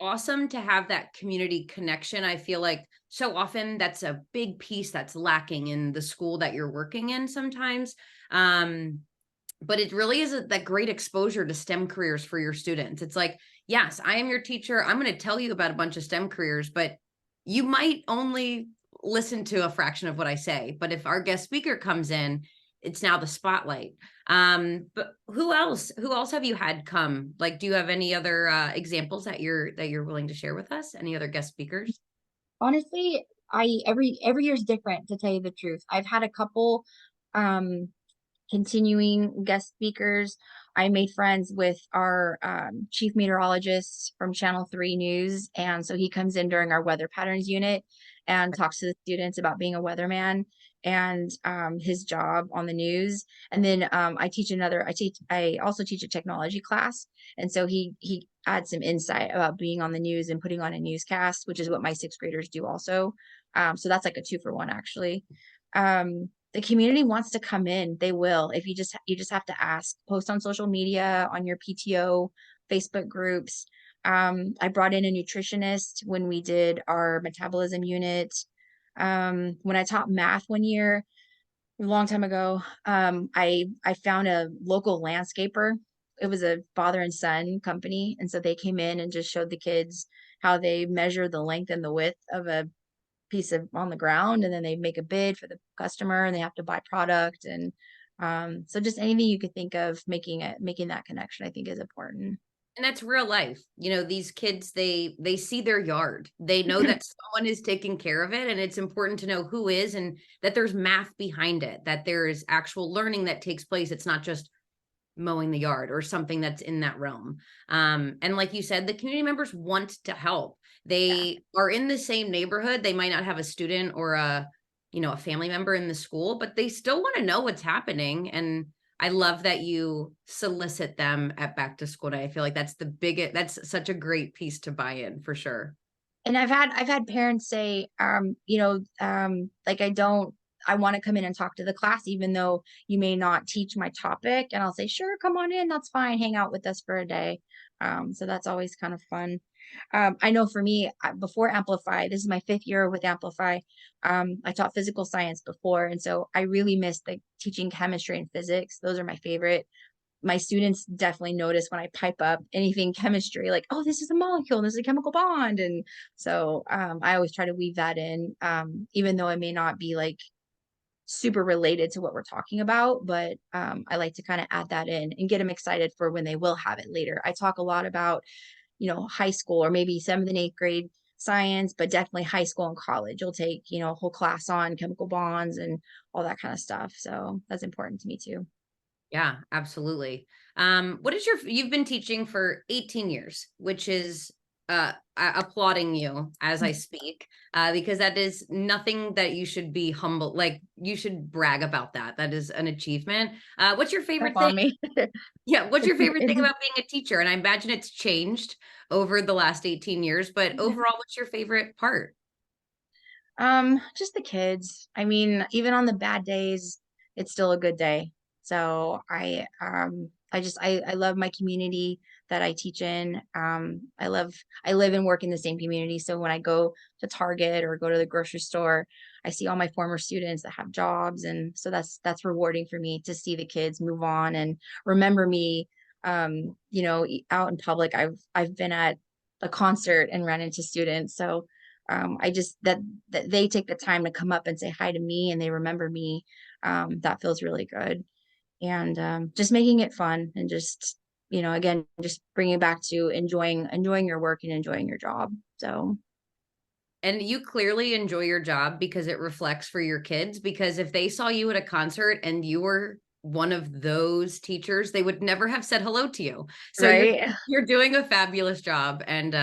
Speaker 2: awesome to have that community connection. I feel like so often that's a big piece that's lacking in the school that you're working in sometimes. But it really is that great exposure to STEM careers for your students. It's like, yes, I am your teacher. I'm going to tell you about a bunch of STEM careers, but you might only listen to a fraction of what I say. But if our guest speaker comes in, it's now the spotlight. But who else have you had come? Like, do you have any other examples that you're willing to share with us? Any other guest speakers?
Speaker 6: Honestly, every year is different, to tell you the truth. I've had a couple continuing guest speakers. I made friends with our chief meteorologist from Channel 3 News, and so he comes in during our weather patterns unit and talks to the students about being a weatherman and his job on the news. And then I also teach a technology class, and so he adds some insight about being on the news and putting on a newscast, which is what my 6th graders do also. So that's like a 2-for-1 actually. The community wants to come in, they will. If you just have to ask, post on social media, on your PTO, Facebook groups. I brought in a nutritionist when we did our metabolism unit. When I taught math one year, a long time ago, I found a local landscaper. It was a father and son company, and so they came in and just showed the kids how they measure the length and the width of a piece of on the ground, and then they make a bid for the customer, and they have to buy product. And so just anything you could think of making that connection, I think, is important.
Speaker 2: And that's real life. You know, these kids, they see their yard. They know that someone is taking care of it, and it's important to know who is, and that there's math behind it, that there is actual learning that takes place. It's not just mowing the yard or something that's in that realm. And like you said, the community members want to help. They are in the same neighborhood. They might not have a student or a family member in the school, but they still want to know what's happening. And I love that you solicit them at back to school day. I feel like that's such a great piece to buy in, for sure.
Speaker 6: And I've had parents say, like, I want to come in and talk to the class, even though you may not teach my topic. And I'll say, sure, come on in. That's fine. Hang out with us for a day. So that's always kind of fun. I know for me, before Amplify, this is my 5th year with Amplify. I taught physical science before. And so I really miss teaching chemistry and physics. Those are my favorite. My students definitely notice when I pipe up anything chemistry, like, oh, this is a molecule, this is a chemical bond. And so I always try to weave that in, even though it may not be like super related to what we're talking about, but I like to kind of add that in and get them excited for when they will have it later. I talk a lot about, high school or maybe 7th and 8th grade science, but definitely high school and college. You'll take, a whole class on chemical bonds and all that kind of stuff. So that's important to me too.
Speaker 2: Yeah, absolutely. You've been teaching for 18 years, which is applauding you as I speak, because that is nothing that you should be humble. Like, you should brag about that. That is an achievement. What's your favorite thing?
Speaker 6: Me.
Speaker 2: Yeah. What's your favorite thing about being a teacher? And I imagine it's changed over the last 18 years, but overall, what's your favorite part?
Speaker 6: Just the kids. I mean, even on the bad days, it's still a good day. So I love my community that I teach in. I live and work in the same community. So when I go to Target or go to the grocery store, I see all my former students that have jobs. And so that's rewarding for me to see the kids move on and remember me. Out in public, I've been at a concert and ran into students. So I just that they take the time to come up and say hi to me and they remember me. That feels really good. And just making it fun and just, again, just bringing it back to enjoying your work and enjoying your job. So.
Speaker 2: And you clearly enjoy your job because it reflects for your kids, because if they saw you at a concert and you were one of those teachers, they would never have said hello to you. So
Speaker 6: right.
Speaker 2: you're doing a fabulous job, and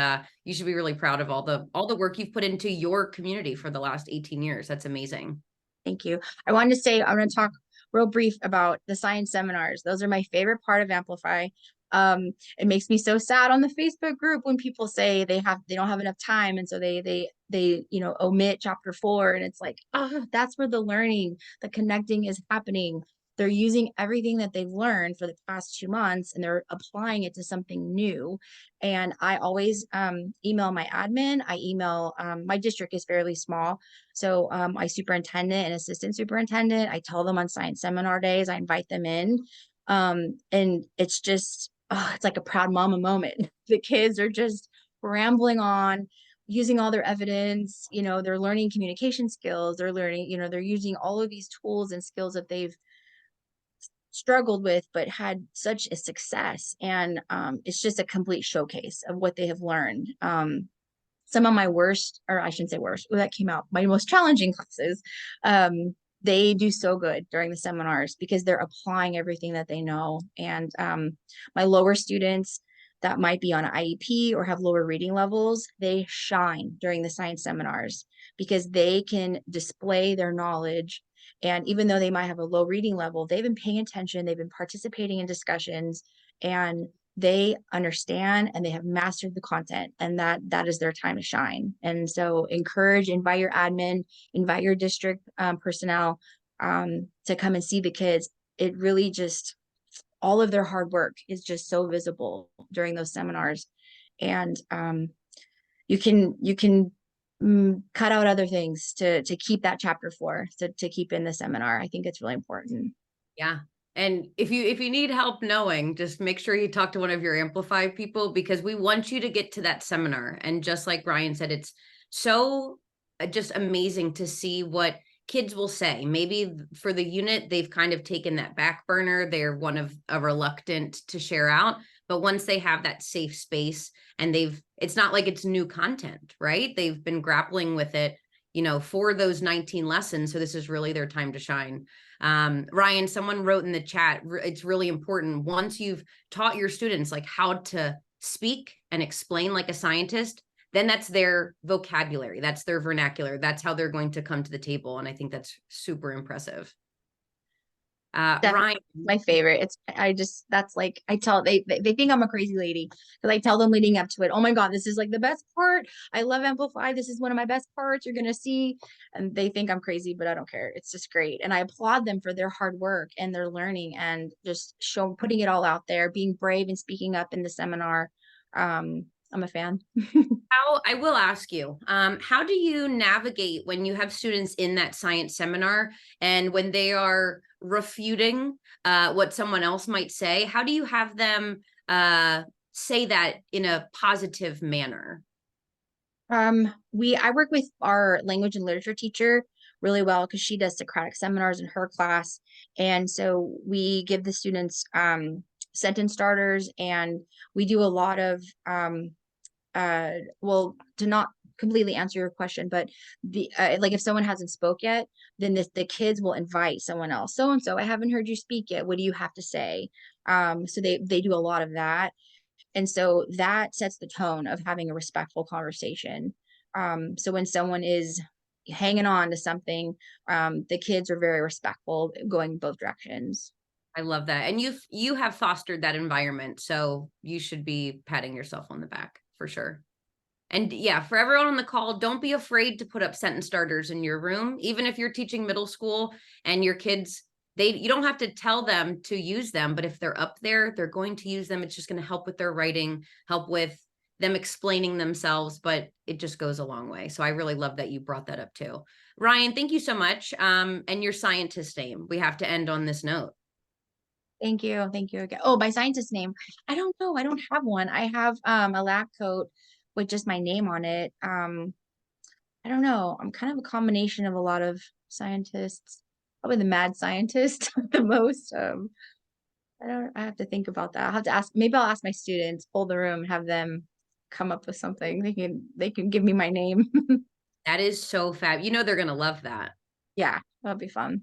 Speaker 2: you should be really proud of all the work you've put into your community for the last 18 years. That's amazing.
Speaker 6: Thank you. I wanted to say, I'm going to talk real brief about the science seminars. Those are my favorite part of Amplify. It makes me so sad on the Facebook group when people say they don't have enough time, and so they omit chapter 4, and it's like, that's where the learning, the connecting is happening. They're using everything that they've learned for the past 2 months and they're applying it to something new. And I always email my admin. I email, my district is fairly small. So my superintendent and assistant superintendent, I tell them on science seminar days, I invite them in. And it's just, it's like a proud mama moment. The kids are just rambling on, using all their evidence, they're learning communication skills, they're learning, they're using all of these tools and skills that they've struggled with but had such a success. And it's just a complete showcase of what they have learned. Some of my worst, or I shouldn't say worst, that came out, my most challenging classes, they do so good during the seminars because they're applying everything that they know. And my lower students that might be on an IEP or have lower reading levels, they shine during the science seminars because they can display their knowledge. And even though they might have a low reading level, they've been paying attention, they've been participating in discussions, and they understand and they have mastered the content, and that is their time to shine. And so invite your admin, invite your district personnel to come and see the kids. It really just, all of their hard work is just so visible during those seminars. And you can cut out other things to keep that chapter 4, to keep in the seminar. I think it's really important.
Speaker 2: Yeah. And if you need help knowing, just make sure you talk to one of your Amplify people, because we want you to get to that seminar. And just like Ryan said, it's so just amazing to see what kids will say. Maybe for the unit, they've kind of taken that back burner. They're one of a reluctant to share out. But once they have that safe space and it's not like it's new content, right? They've been grappling with it, for those 19 lessons. So this is really their time to shine. Ryan, someone wrote in the chat, it's really important once you've taught your students like how to speak and explain like a scientist, then that's their vocabulary, that's their vernacular, that's how they're going to come to the table. And I think that's super impressive. Ryan,
Speaker 6: my favorite. That's like, I tell, they think I'm a crazy lady because I tell them leading up to it, oh my God, this is like the best part. I love Amplify. This is one of my best parts you're going to see. And they think I'm crazy, but I don't care. It's just great. And I applaud them for their hard work and their learning and just putting it all out there, being brave and speaking up in the seminar. I'm a fan.
Speaker 2: I will ask you, how do you navigate when you have students in that science seminar and when they are refuting what someone else might say? How do you have them say that in a positive manner?
Speaker 6: I work with our language and literature teacher really well because she does Socratic seminars in her class. And so we give the students sentence starters, and we do a lot of well, to not completely answer your question, but like if someone hasn't spoke yet, then the kids will invite someone else. So and so, I haven't heard you speak yet. What do you have to say? So they do a lot of that, and so that sets the tone of having a respectful conversation. So when someone is hanging on to something, the kids are very respectful, going both directions.
Speaker 2: I love that, and you have fostered that environment, so you should be patting yourself on the back for sure. And yeah, for everyone on the call, don't be afraid to put up sentence starters in your room. Even if you're teaching middle school and your kids, you don't have to tell them to use them, but if they're up there, they're going to use them. It's just going to help with their writing, help with them explaining themselves, but it just goes a long way. So I really love that you brought that up too. Ryan, thank you so much. And your scientist name, we have to end on this note.
Speaker 6: Thank you. Thank you again. Oh, my scientist name. I don't know. I don't have one. I have a lab coat with just my name on it. I don't know. I'm kind of a combination of a lot of scientists. Probably the mad scientist the most. I have to think about that. I'll have to ask, maybe I'll ask my students, pull the room, have them come up with something. They can give me my name.
Speaker 2: That is so fab. They're gonna love that.
Speaker 6: Yeah, that'll be fun.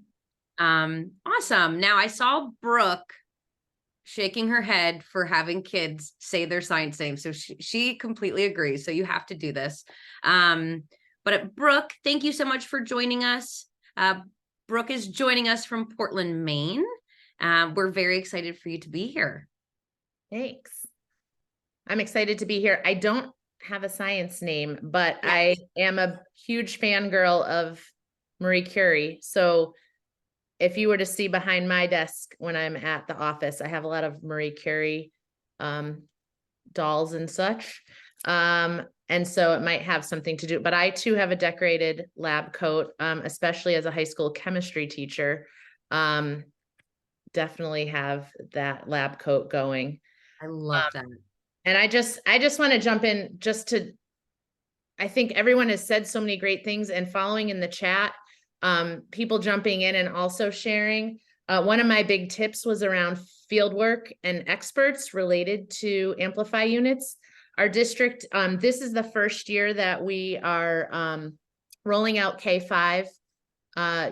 Speaker 2: Awesome. Now I saw Brooke shaking her head for having kids say their science name. So she completely agrees. So you have to do this. But Brooke, thank you so much for joining us. Brooke is joining us from Portland, Maine. We're very excited for you to be here.
Speaker 8: Thanks. I'm excited to be here. I don't have a science name, but I am a huge fangirl of Marie Curie. So if you were to see behind my desk when I'm at the office, I have a lot of Marie Curie dolls and such. And so it might have something to do, but I too have a decorated lab coat, especially as a high school chemistry teacher. Definitely have that lab coat going.
Speaker 2: I love that.
Speaker 8: And I just want to jump in I think everyone has said so many great things, and following in the chat, people jumping in and also sharing. One of my big tips was around fieldwork and experts related to Amplify units. Our district, this is the first year that we are rolling out K-5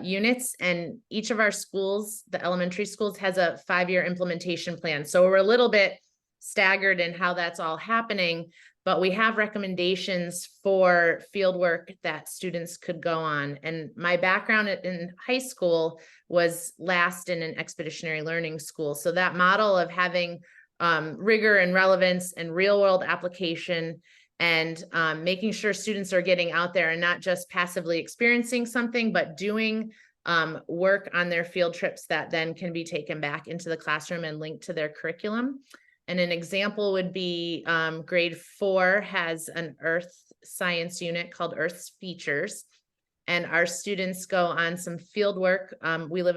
Speaker 8: units, and each of our schools, the elementary schools, has a 5-year implementation plan. So we're a little bit staggered in how that's all happening, but we have recommendations for fieldwork that students could go on. And my background in high school was last in an expeditionary learning school. So that model of having rigor and relevance and real world application, and making sure students are getting out there and not just passively experiencing something, but doing work on their field trips that then can be taken back into the classroom and linked to their curriculum. And an example would be grade 4 has an earth science unit called Earth's Features. And our students go on some field work. We live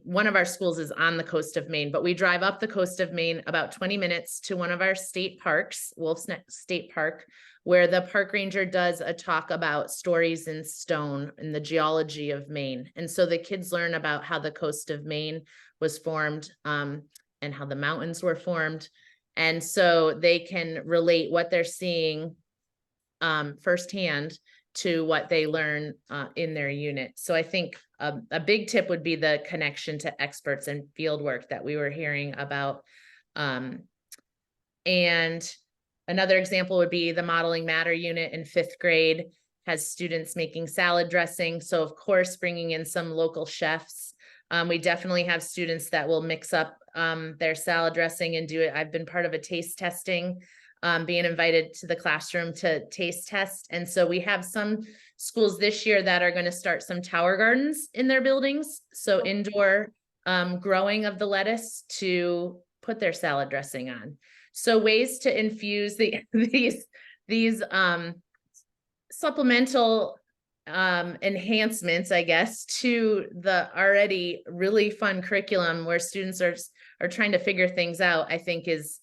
Speaker 8: one of our schools is on the coast of Maine, but we drive up the coast of Maine about 20 minutes to one of our state parks, Wolf's Neck State Park, where the park ranger does a talk about stories in stone and the geology of Maine. And so the kids learn about how the coast of Maine was formed and how the mountains were formed. And so they can relate what they're seeing firsthand to what they learn in their unit. So I think a big tip would be the connection to experts and field work that we were hearing about. And another example would be the Modeling Matter unit in 5th grade has students making salad dressing. So of course, bringing in some local chefs. We definitely have students that will mix up their salad dressing and do it. I've been part of a taste testing, being invited to the classroom to taste test. And so we have some schools this year that are going to start some tower gardens in their buildings. So indoor growing of the lettuce to put their salad dressing on. So ways to infuse these supplemental enhancements, I guess, to the already really fun curriculum where students are trying to figure things out, I think is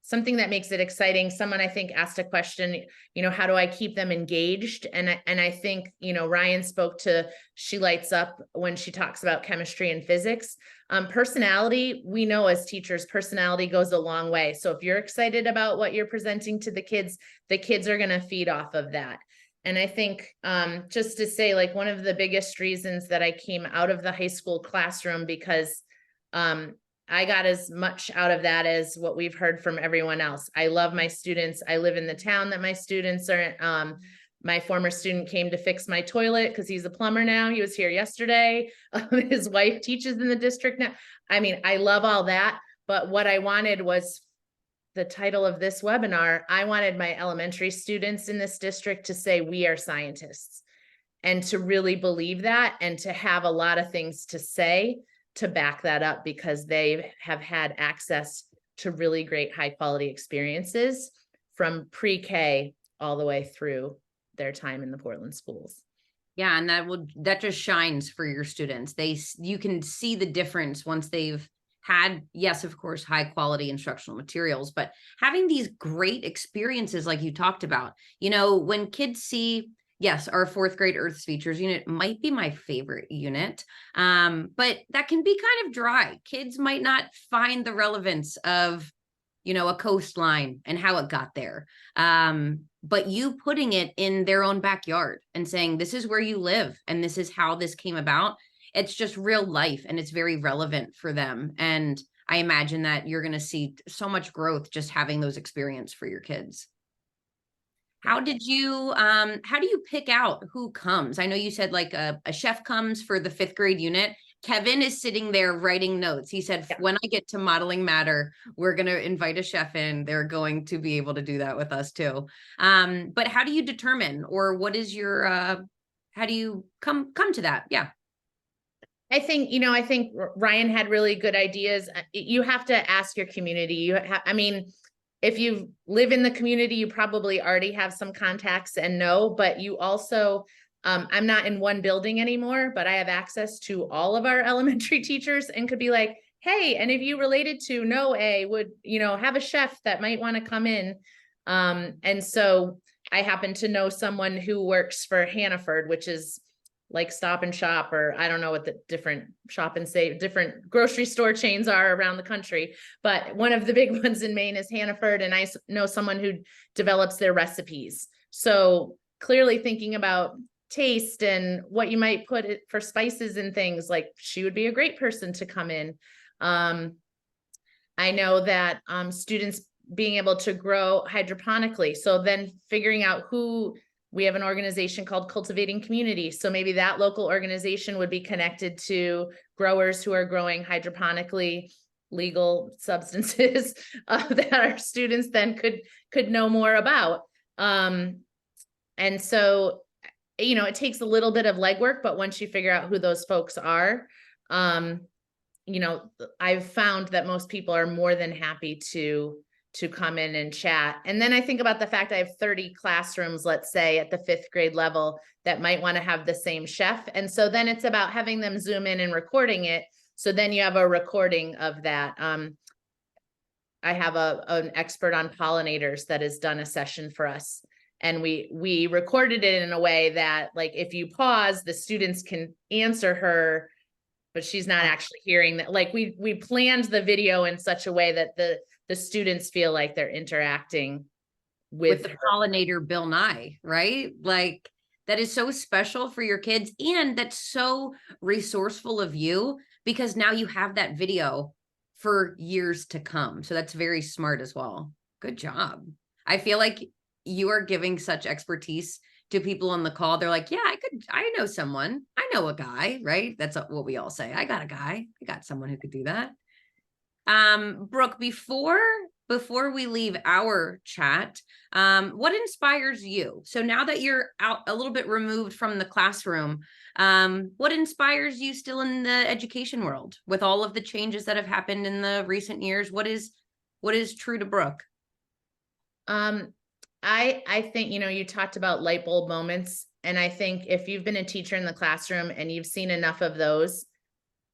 Speaker 8: something that makes it exciting. Someone I think asked a question, how do I keep them engaged? And I think, Ryan spoke to, she lights up when she talks about chemistry and physics. Personality, we know as teachers, personality goes a long way. So if you're excited about what you're presenting to the kids are going to feed off of that. And I think just to say, like, one of the biggest reasons that I came out of the high school classroom, because I got as much out of that as what we've heard from everyone else. I love my students. I live in the town that my students are. My former student came to fix my toilet because he's a plumber now. He was here yesterday. His wife teaches in the district now. I mean, I love all that. But what I wanted was the title of this webinar. I wanted my elementary students in this district to say, we are scientists, and to really believe that, and to have a lot of things to say to back that up, because they have had access to really great high quality experiences from pre-K all the way through their time in the Portland schools.
Speaker 2: Yeah, and that just shines for your students. You can see the difference once they've had, yes, of course, high quality instructional materials, but having these great experiences like you talked about. When kids see, yes, our 4th grade Earth's Features unit might be my favorite unit, but that can be kind of dry. Kids might not find the relevance of, a coastline and how it got there. But you putting it in their own backyard and saying, this is where you live and this is how this came about. It's just real life and it's very relevant for them. And I imagine that you're going to see so much growth just having those experiences for your kids. How do you pick out who comes? I know you said like a chef comes for the 5th grade unit. Kevin is sitting there writing notes. He said, when I get to Modeling Matter, we're going to invite a chef in. They're going to be able to do that with us too. But how do you determine, or what is your, how do you come to that? Yeah.
Speaker 8: I think Ryan had really good ideas. You have to ask your community. If you live in the community, you probably already have some contacts and know, but you also, I'm not in one building anymore, but I have access to all of our elementary teachers and could be like, hey, and if you related to Noe would, have a chef that might want to come in. And so I happen to know someone who works for Hannaford, which is like Stop and Shop, or I don't know what the different Shop and Save, different grocery store chains are around the country. But one of the big ones in Maine is Hannaford, and I know someone who develops their recipes. So clearly thinking about taste and what you might put it for spices and things, like she would be a great person to come in. I know that students being able to grow hydroponically. So then figuring out we have an organization called Cultivating Community. So maybe that local organization would be connected to growers who are growing hydroponically legal substances that our students then could know more about. And so, you know, it takes a little bit of legwork, but once you figure out who those folks are, you know, I've found that most people are more than happy to come in and chat. And then I think about the fact I have 30 classrooms, let's say at the 5th grade level, that might want to have the same chef. And so then it's about having them zoom in and recording it. So then you have a recording of that. I have an expert on pollinators that has done a session for us. And we recorded it in a way that, like, if you pause, the students can answer her, but she's not actually hearing that. Like, we planned the video in such a way that the students feel like they're interacting with
Speaker 2: the
Speaker 8: her.
Speaker 2: pollinator Bill Nye, right? Like, that is so special for your kids, and that's so resourceful of you, because now you have that video for years to come. So that's very smart as well. Good job. I feel like you are giving such expertise to people on the call. They're like, yeah, I know someone. I know a guy, right? That's what we all say. I got a guy. I got someone who could do that. Brooke, before we leave our chat, what inspires you? So now that you're out a little bit removed from the classroom, what inspires you still in the education world with all of the changes that have happened in the recent years? What is true to Brooke?
Speaker 8: I think, you know, you talked about light bulb moments, and I think if you've been a teacher in the classroom and you've seen enough of those,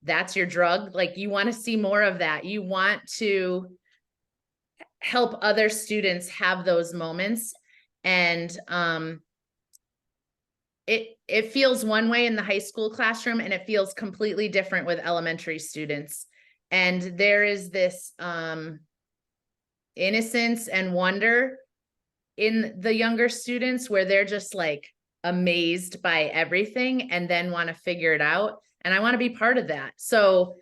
Speaker 8: that's your drug. Like, you want to see more of that. You want to help other students have those moments. And it feels one way in the high school classroom, and it feels completely different with elementary students. And there is this innocence and wonder in the younger students where they're just like amazed by everything and then want to figure it out. And I want to be part of that. So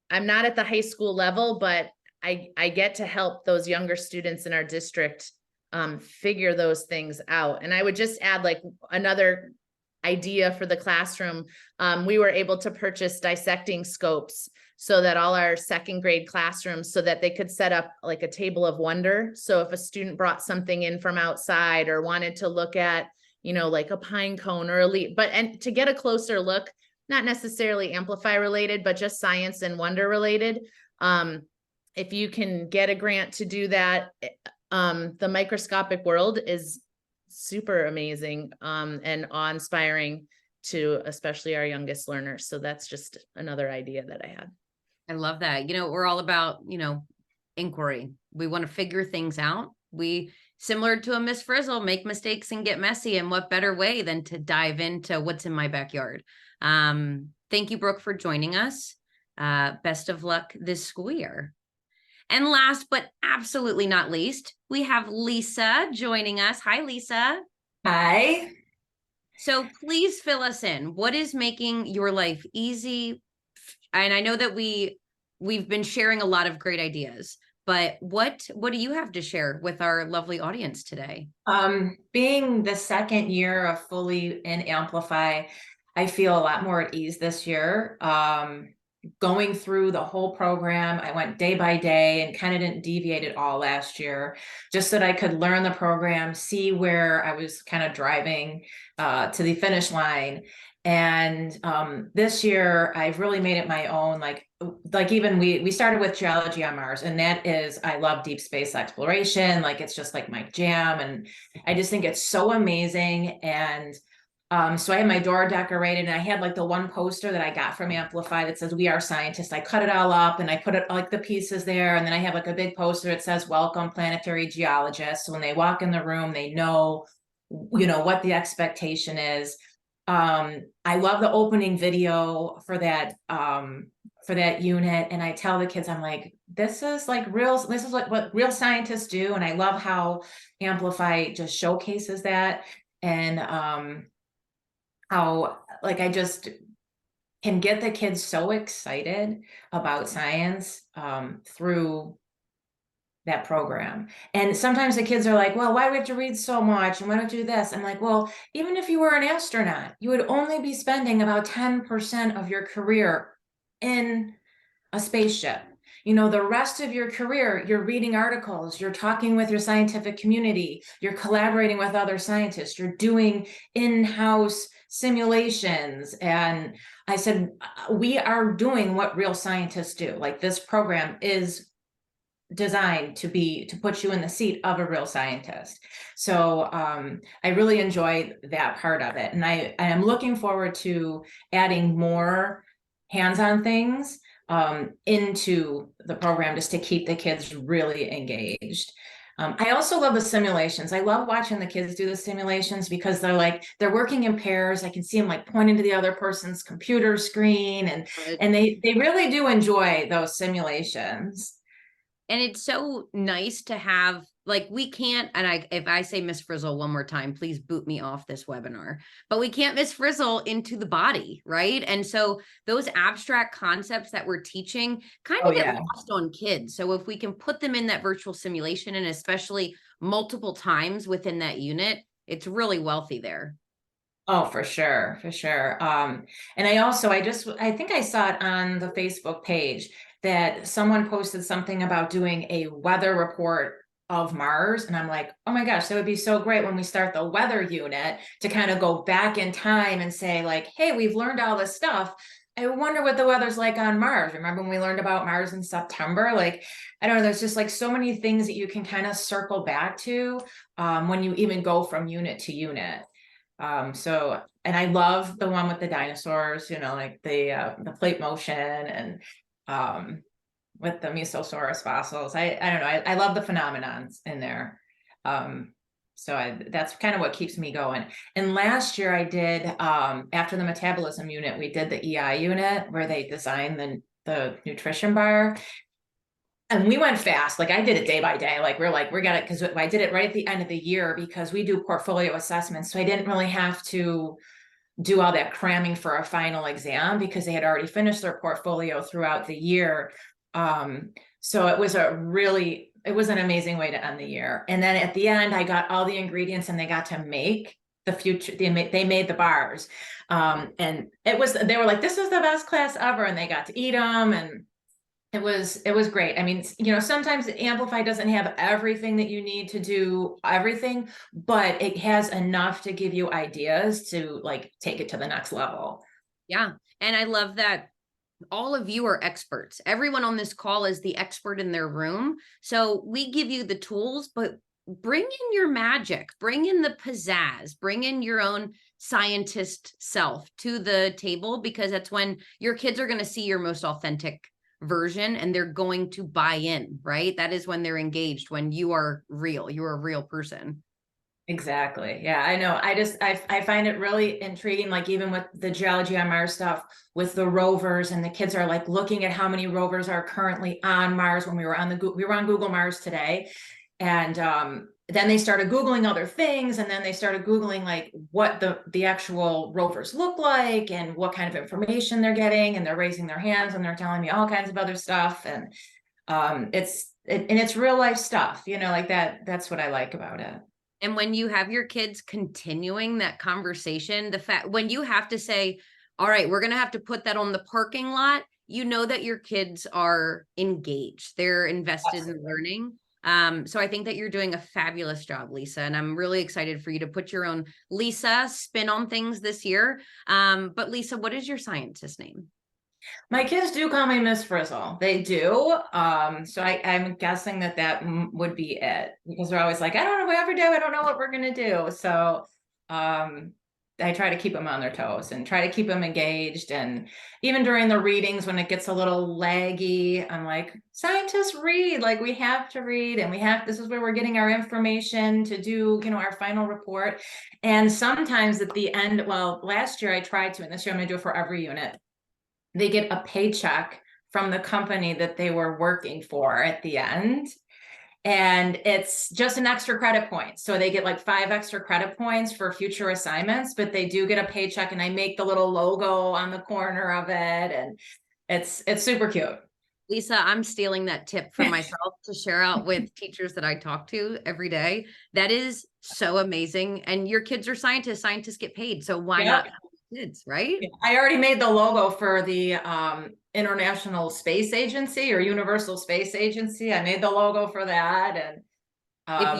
Speaker 8: I'm not at the high school level, but I get to help those younger students in our district figure those things out. And I would just add, like, another idea for the classroom. We were able to purchase dissecting scopes so that all our 2nd grade classrooms, so that they could set up like a table of wonder. So if a student brought something in from outside or wanted to look at, you know, like a pine cone or a leaf, and to get a closer look, not necessarily Amplify related, but just science and wonder related. If you can get a grant to do that, the microscopic world is super amazing and awe-inspiring to especially our youngest learners. So that's just another idea that I had.
Speaker 2: I love that. You know, we're all about, you know, inquiry. We want to figure things out. We, similar to a Miss Frizzle, make mistakes and get messy. And what better way than to dive into what's in my backyard? Thank you, Brooke, for joining us. Best of luck this school year. And last but absolutely not least, we have Lisa joining us. Hi, Lisa.
Speaker 4: Hi.
Speaker 2: So please fill us in. What is making your life easy? And I know that we've been sharing a lot of great ideas, but what do you have to share with our lovely audience today?
Speaker 4: Being the 2nd year of fully in Amplify, I feel a lot more at ease this year. Going through the whole program, I went day by day and kind of didn't deviate at all last year, just so that I could learn the program, see where I was kind of driving to the finish line. And this year, I've really made it my own. Like even we started with geology on Mars, and that is, I love deep space exploration. Like, it's just like my jam, and I just think it's so amazing. And so I had my door decorated, and I had like the one poster that I got from Amplify that says "We Are Scientists." I cut it all up and I put it like the pieces there, and then I have like a big poster that says "Welcome, Planetary Geologists." So when they walk in the room, they know, you know, what the expectation is. I love the opening video for that unit, and I tell the kids, I'm like, this is like this is what real scientists do. And I love how Amplify just showcases that, and how, like, I just can get the kids so excited about science through that program. And sometimes the kids are like, well, why do we have to read so much? And why don't we do this? I'm like, well, even if you were an astronaut, you would only be spending about 10% of your career in a spaceship. the rest of your career, you're reading articles, you're talking with your scientific community, you're collaborating with other scientists, you're doing in-house simulations. And I said, we are doing what real scientists do. Like, this program is designed to put you in the seat of a real scientist. So I really enjoy that part of it. And I am looking forward to adding more hands-on things into the program, just to keep the kids really engaged. I also love the simulations. I love watching the kids do the simulations, because they're working in pairs. I can see them like pointing to the other person's computer screen, and they really do enjoy those simulations.
Speaker 2: And it's so nice to have, like, we can't, and if I say Miss Frizzle one more time, please boot me off this webinar, but we can't Miss Frizzle into the body, right? And so those abstract concepts that we're teaching kind of get lost on kids. So if we can put them in that virtual simulation, and especially multiple times within that unit, it's really wealthy there.
Speaker 4: Oh, for sure, for sure. And I think I saw it on the Facebook page that someone posted something about doing a weather report of Mars. And I'm like, oh my gosh, that would be so great when we start the weather unit to kind of go back in time and say, like, hey, we've learned all this stuff. I wonder what the weather's like on Mars. Remember when we learned about Mars in September? Like, I don't know, there's just like so many things that you can kind of circle back to when you even go from unit to unit. And I love the one with the dinosaurs, like the plate motion, and with the Mesosaurus fossils. I don't know, I love the phenomenons in there. That's kind of what keeps me going. And last year I did, after the metabolism unit, we did the EI unit where they designed the nutrition bar. And we went fast. Like, I did it day by day. Like, we got it, because I did it right at the end of the year, because we do portfolio assessments. So I didn't really have to do all that cramming for a final exam, because they had already finished their portfolio throughout the year. So it was an amazing way to end the year. And then at the end, I got all the ingredients, and they got to make they made the bars. And they were like, this is the best class ever. And they got to eat them, and it was great. I mean, sometimes Amplify doesn't have everything that you need to do everything, but it has enough to give you ideas to like take it to the next level.
Speaker 2: Yeah. And I love that all of you are experts. Everyone on this call is the expert in their room. So we give you the tools, but bring in your magic, bring in the pizzazz, bring in your own scientist self to the table, because that's when your kids are going to see your most authentic version, and they're going to buy in, right? That is when they're engaged, when you are real, you're a real person.
Speaker 4: Exactly. Yeah, I know. I find it really intriguing, like even with the geology on Mars stuff, with the rovers, and the kids are like looking at how many rovers are currently on Mars. When we were on Google Mars today, and then they started Googling other things, and then they started Googling like what the actual rovers look like and what kind of information they're getting, and they're raising their hands and they're telling me all kinds of other stuff. And it's real life stuff, like that. That's what I like about it.
Speaker 2: And when you have your kids continuing that conversation, the fact when you have to say, all right, we're going to have to put that on the parking lot, that your kids are engaged, they're invested in learning. So I think that you're doing a fabulous job, Lisa, and I'm really excited for you to put your own Lisa spin on things this year. But Lisa, what is your scientist name?
Speaker 4: My kids do call me Miss Frizzle. They do. So I'm guessing that would be it, because they're always like, I don't know what we do. I don't know what we're going to do. So I try to keep them on their toes and try to keep them engaged. And even during the readings, when it gets a little laggy, I'm like, scientists read, like we have to read, and this is where we're getting our information to do, our final report. And sometimes at the end, well, last year I tried to, and this year I'm going to do it for every unit. They get a paycheck from the company that they were working for at the end. And it's just an extra credit point. So they get like 5 extra credit points for future assignments, but they do get a paycheck, and I make the little logo on the corner of it. And it's super cute.
Speaker 2: Lisa, I'm stealing that tip for myself to share out with teachers that I talk to every day. That is so amazing. And your kids are scientists. Scientists get paid. So why not kids, right?
Speaker 4: Yeah, I already made the logo for the International Space Agency or Universal Space Agency. I made the logo for that. And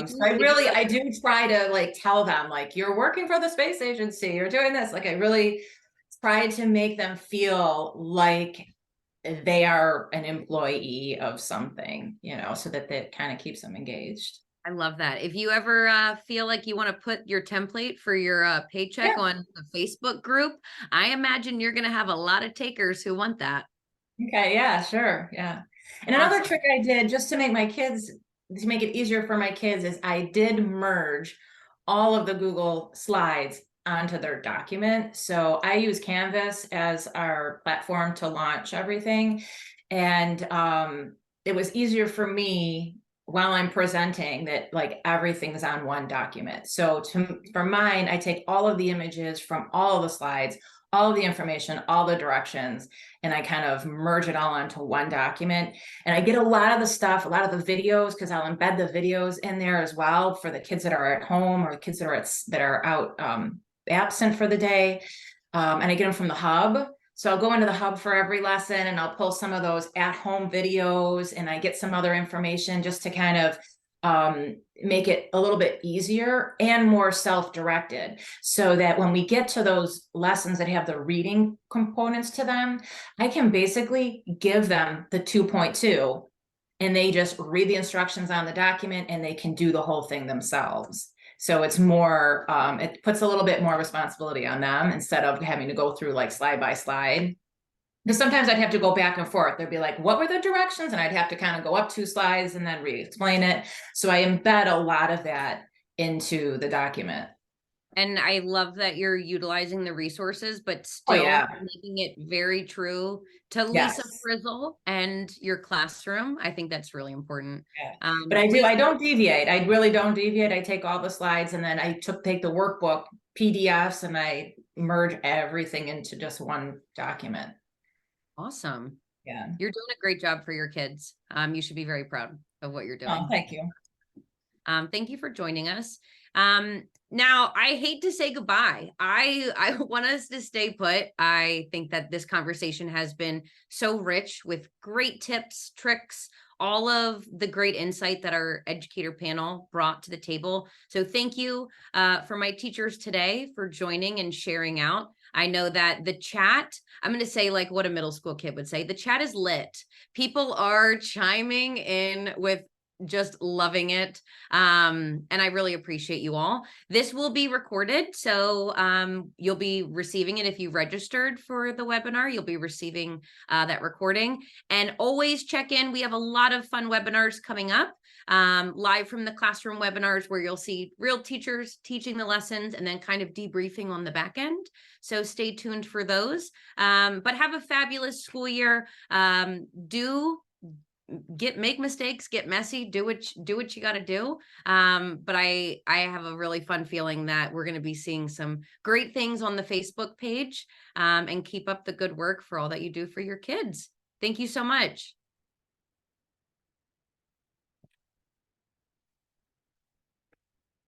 Speaker 4: so I do try to like tell them, like, you're working for the space agency, you're doing this. Like, I really try to make them feel like they are an employee of something, you know, so that that kind of keeps them engaged.
Speaker 2: I love that. If you ever feel like you want to put your template for your paycheck
Speaker 4: Yeah.
Speaker 2: on the Facebook group, I imagine you're going to have a lot of takers who want that.
Speaker 4: Okay, yeah, sure. Yeah. And
Speaker 2: Awesome.
Speaker 4: another trick I did just to make my kids, to make it easier for my kids, is I did merge all of the Google slides onto their document. So I use Canvas as our platform to launch everything. And it was easier for me while I'm presenting that like everything's on one document. So for mine, I take all of the images from all of the slides, all of the information, all the directions, and I kind of merge it all onto one document. And I get a lot of the stuff, a lot of the videos, because I'll embed the videos in there as well for the kids that are at home or the kids that are out absent for the day. And I get them from the hub. So I'll go into the hub for every lesson and I'll pull some of those at-home videos and I get some other information just to kind of make it a little bit easier and more self-directed, so that when we get to those lessons that have the reading components to them, I can basically give them the 2.2 and they just read the instructions on the document and they can do the whole thing themselves. So it's more, it puts a little bit more responsibility on them instead of having to go through like slide by slide. Because sometimes I'd have to go back and forth. They'd be like, what were the directions? And I'd have to kind of go up 2 slides and then re-explain it. So I embed a lot of that into the document.
Speaker 2: And I love that you're utilizing the resources, but
Speaker 4: Oh,
Speaker 2: still
Speaker 4: yeah.
Speaker 2: making it very true to Lisa
Speaker 4: Yes.
Speaker 2: Frizzle and your classroom. I think that's really important.
Speaker 4: Yeah. But I
Speaker 2: Lisa,
Speaker 4: don't deviate. I really don't deviate. I take all the slides and then I take the workbook PDFs and I merge everything into just one document.
Speaker 2: awesome.
Speaker 4: Yeah.
Speaker 2: You're doing a great job for your kids. You should be very proud of what you're doing.
Speaker 4: Oh, thank you.
Speaker 2: Thank you for joining us. Now I hate to say goodbye. I want us to stay put. I think that this conversation has been so rich with great tips, tricks, all of the great insight that our educator panel brought to the table. So thank you for my teachers today for joining and sharing out. I know that the chat, I'm going to say like what a middle school kid would say, the chat is lit. People are chiming in with just loving it. And I really appreciate you all. This will be recorded. So you'll be receiving it if you registered for the webinar, you'll be receiving that recording. And always check in. We have a lot of fun webinars coming up. Live from the classroom webinars where you'll see real teachers teaching the lessons and then kind of debriefing on the back end. So stay tuned for those. But have a fabulous school year. Make mistakes, get messy, do what you got to do. But I have a really fun feeling that we're going to be seeing some great things on the Facebook page, and keep up the good work for all that you do for your kids. Thank you so much.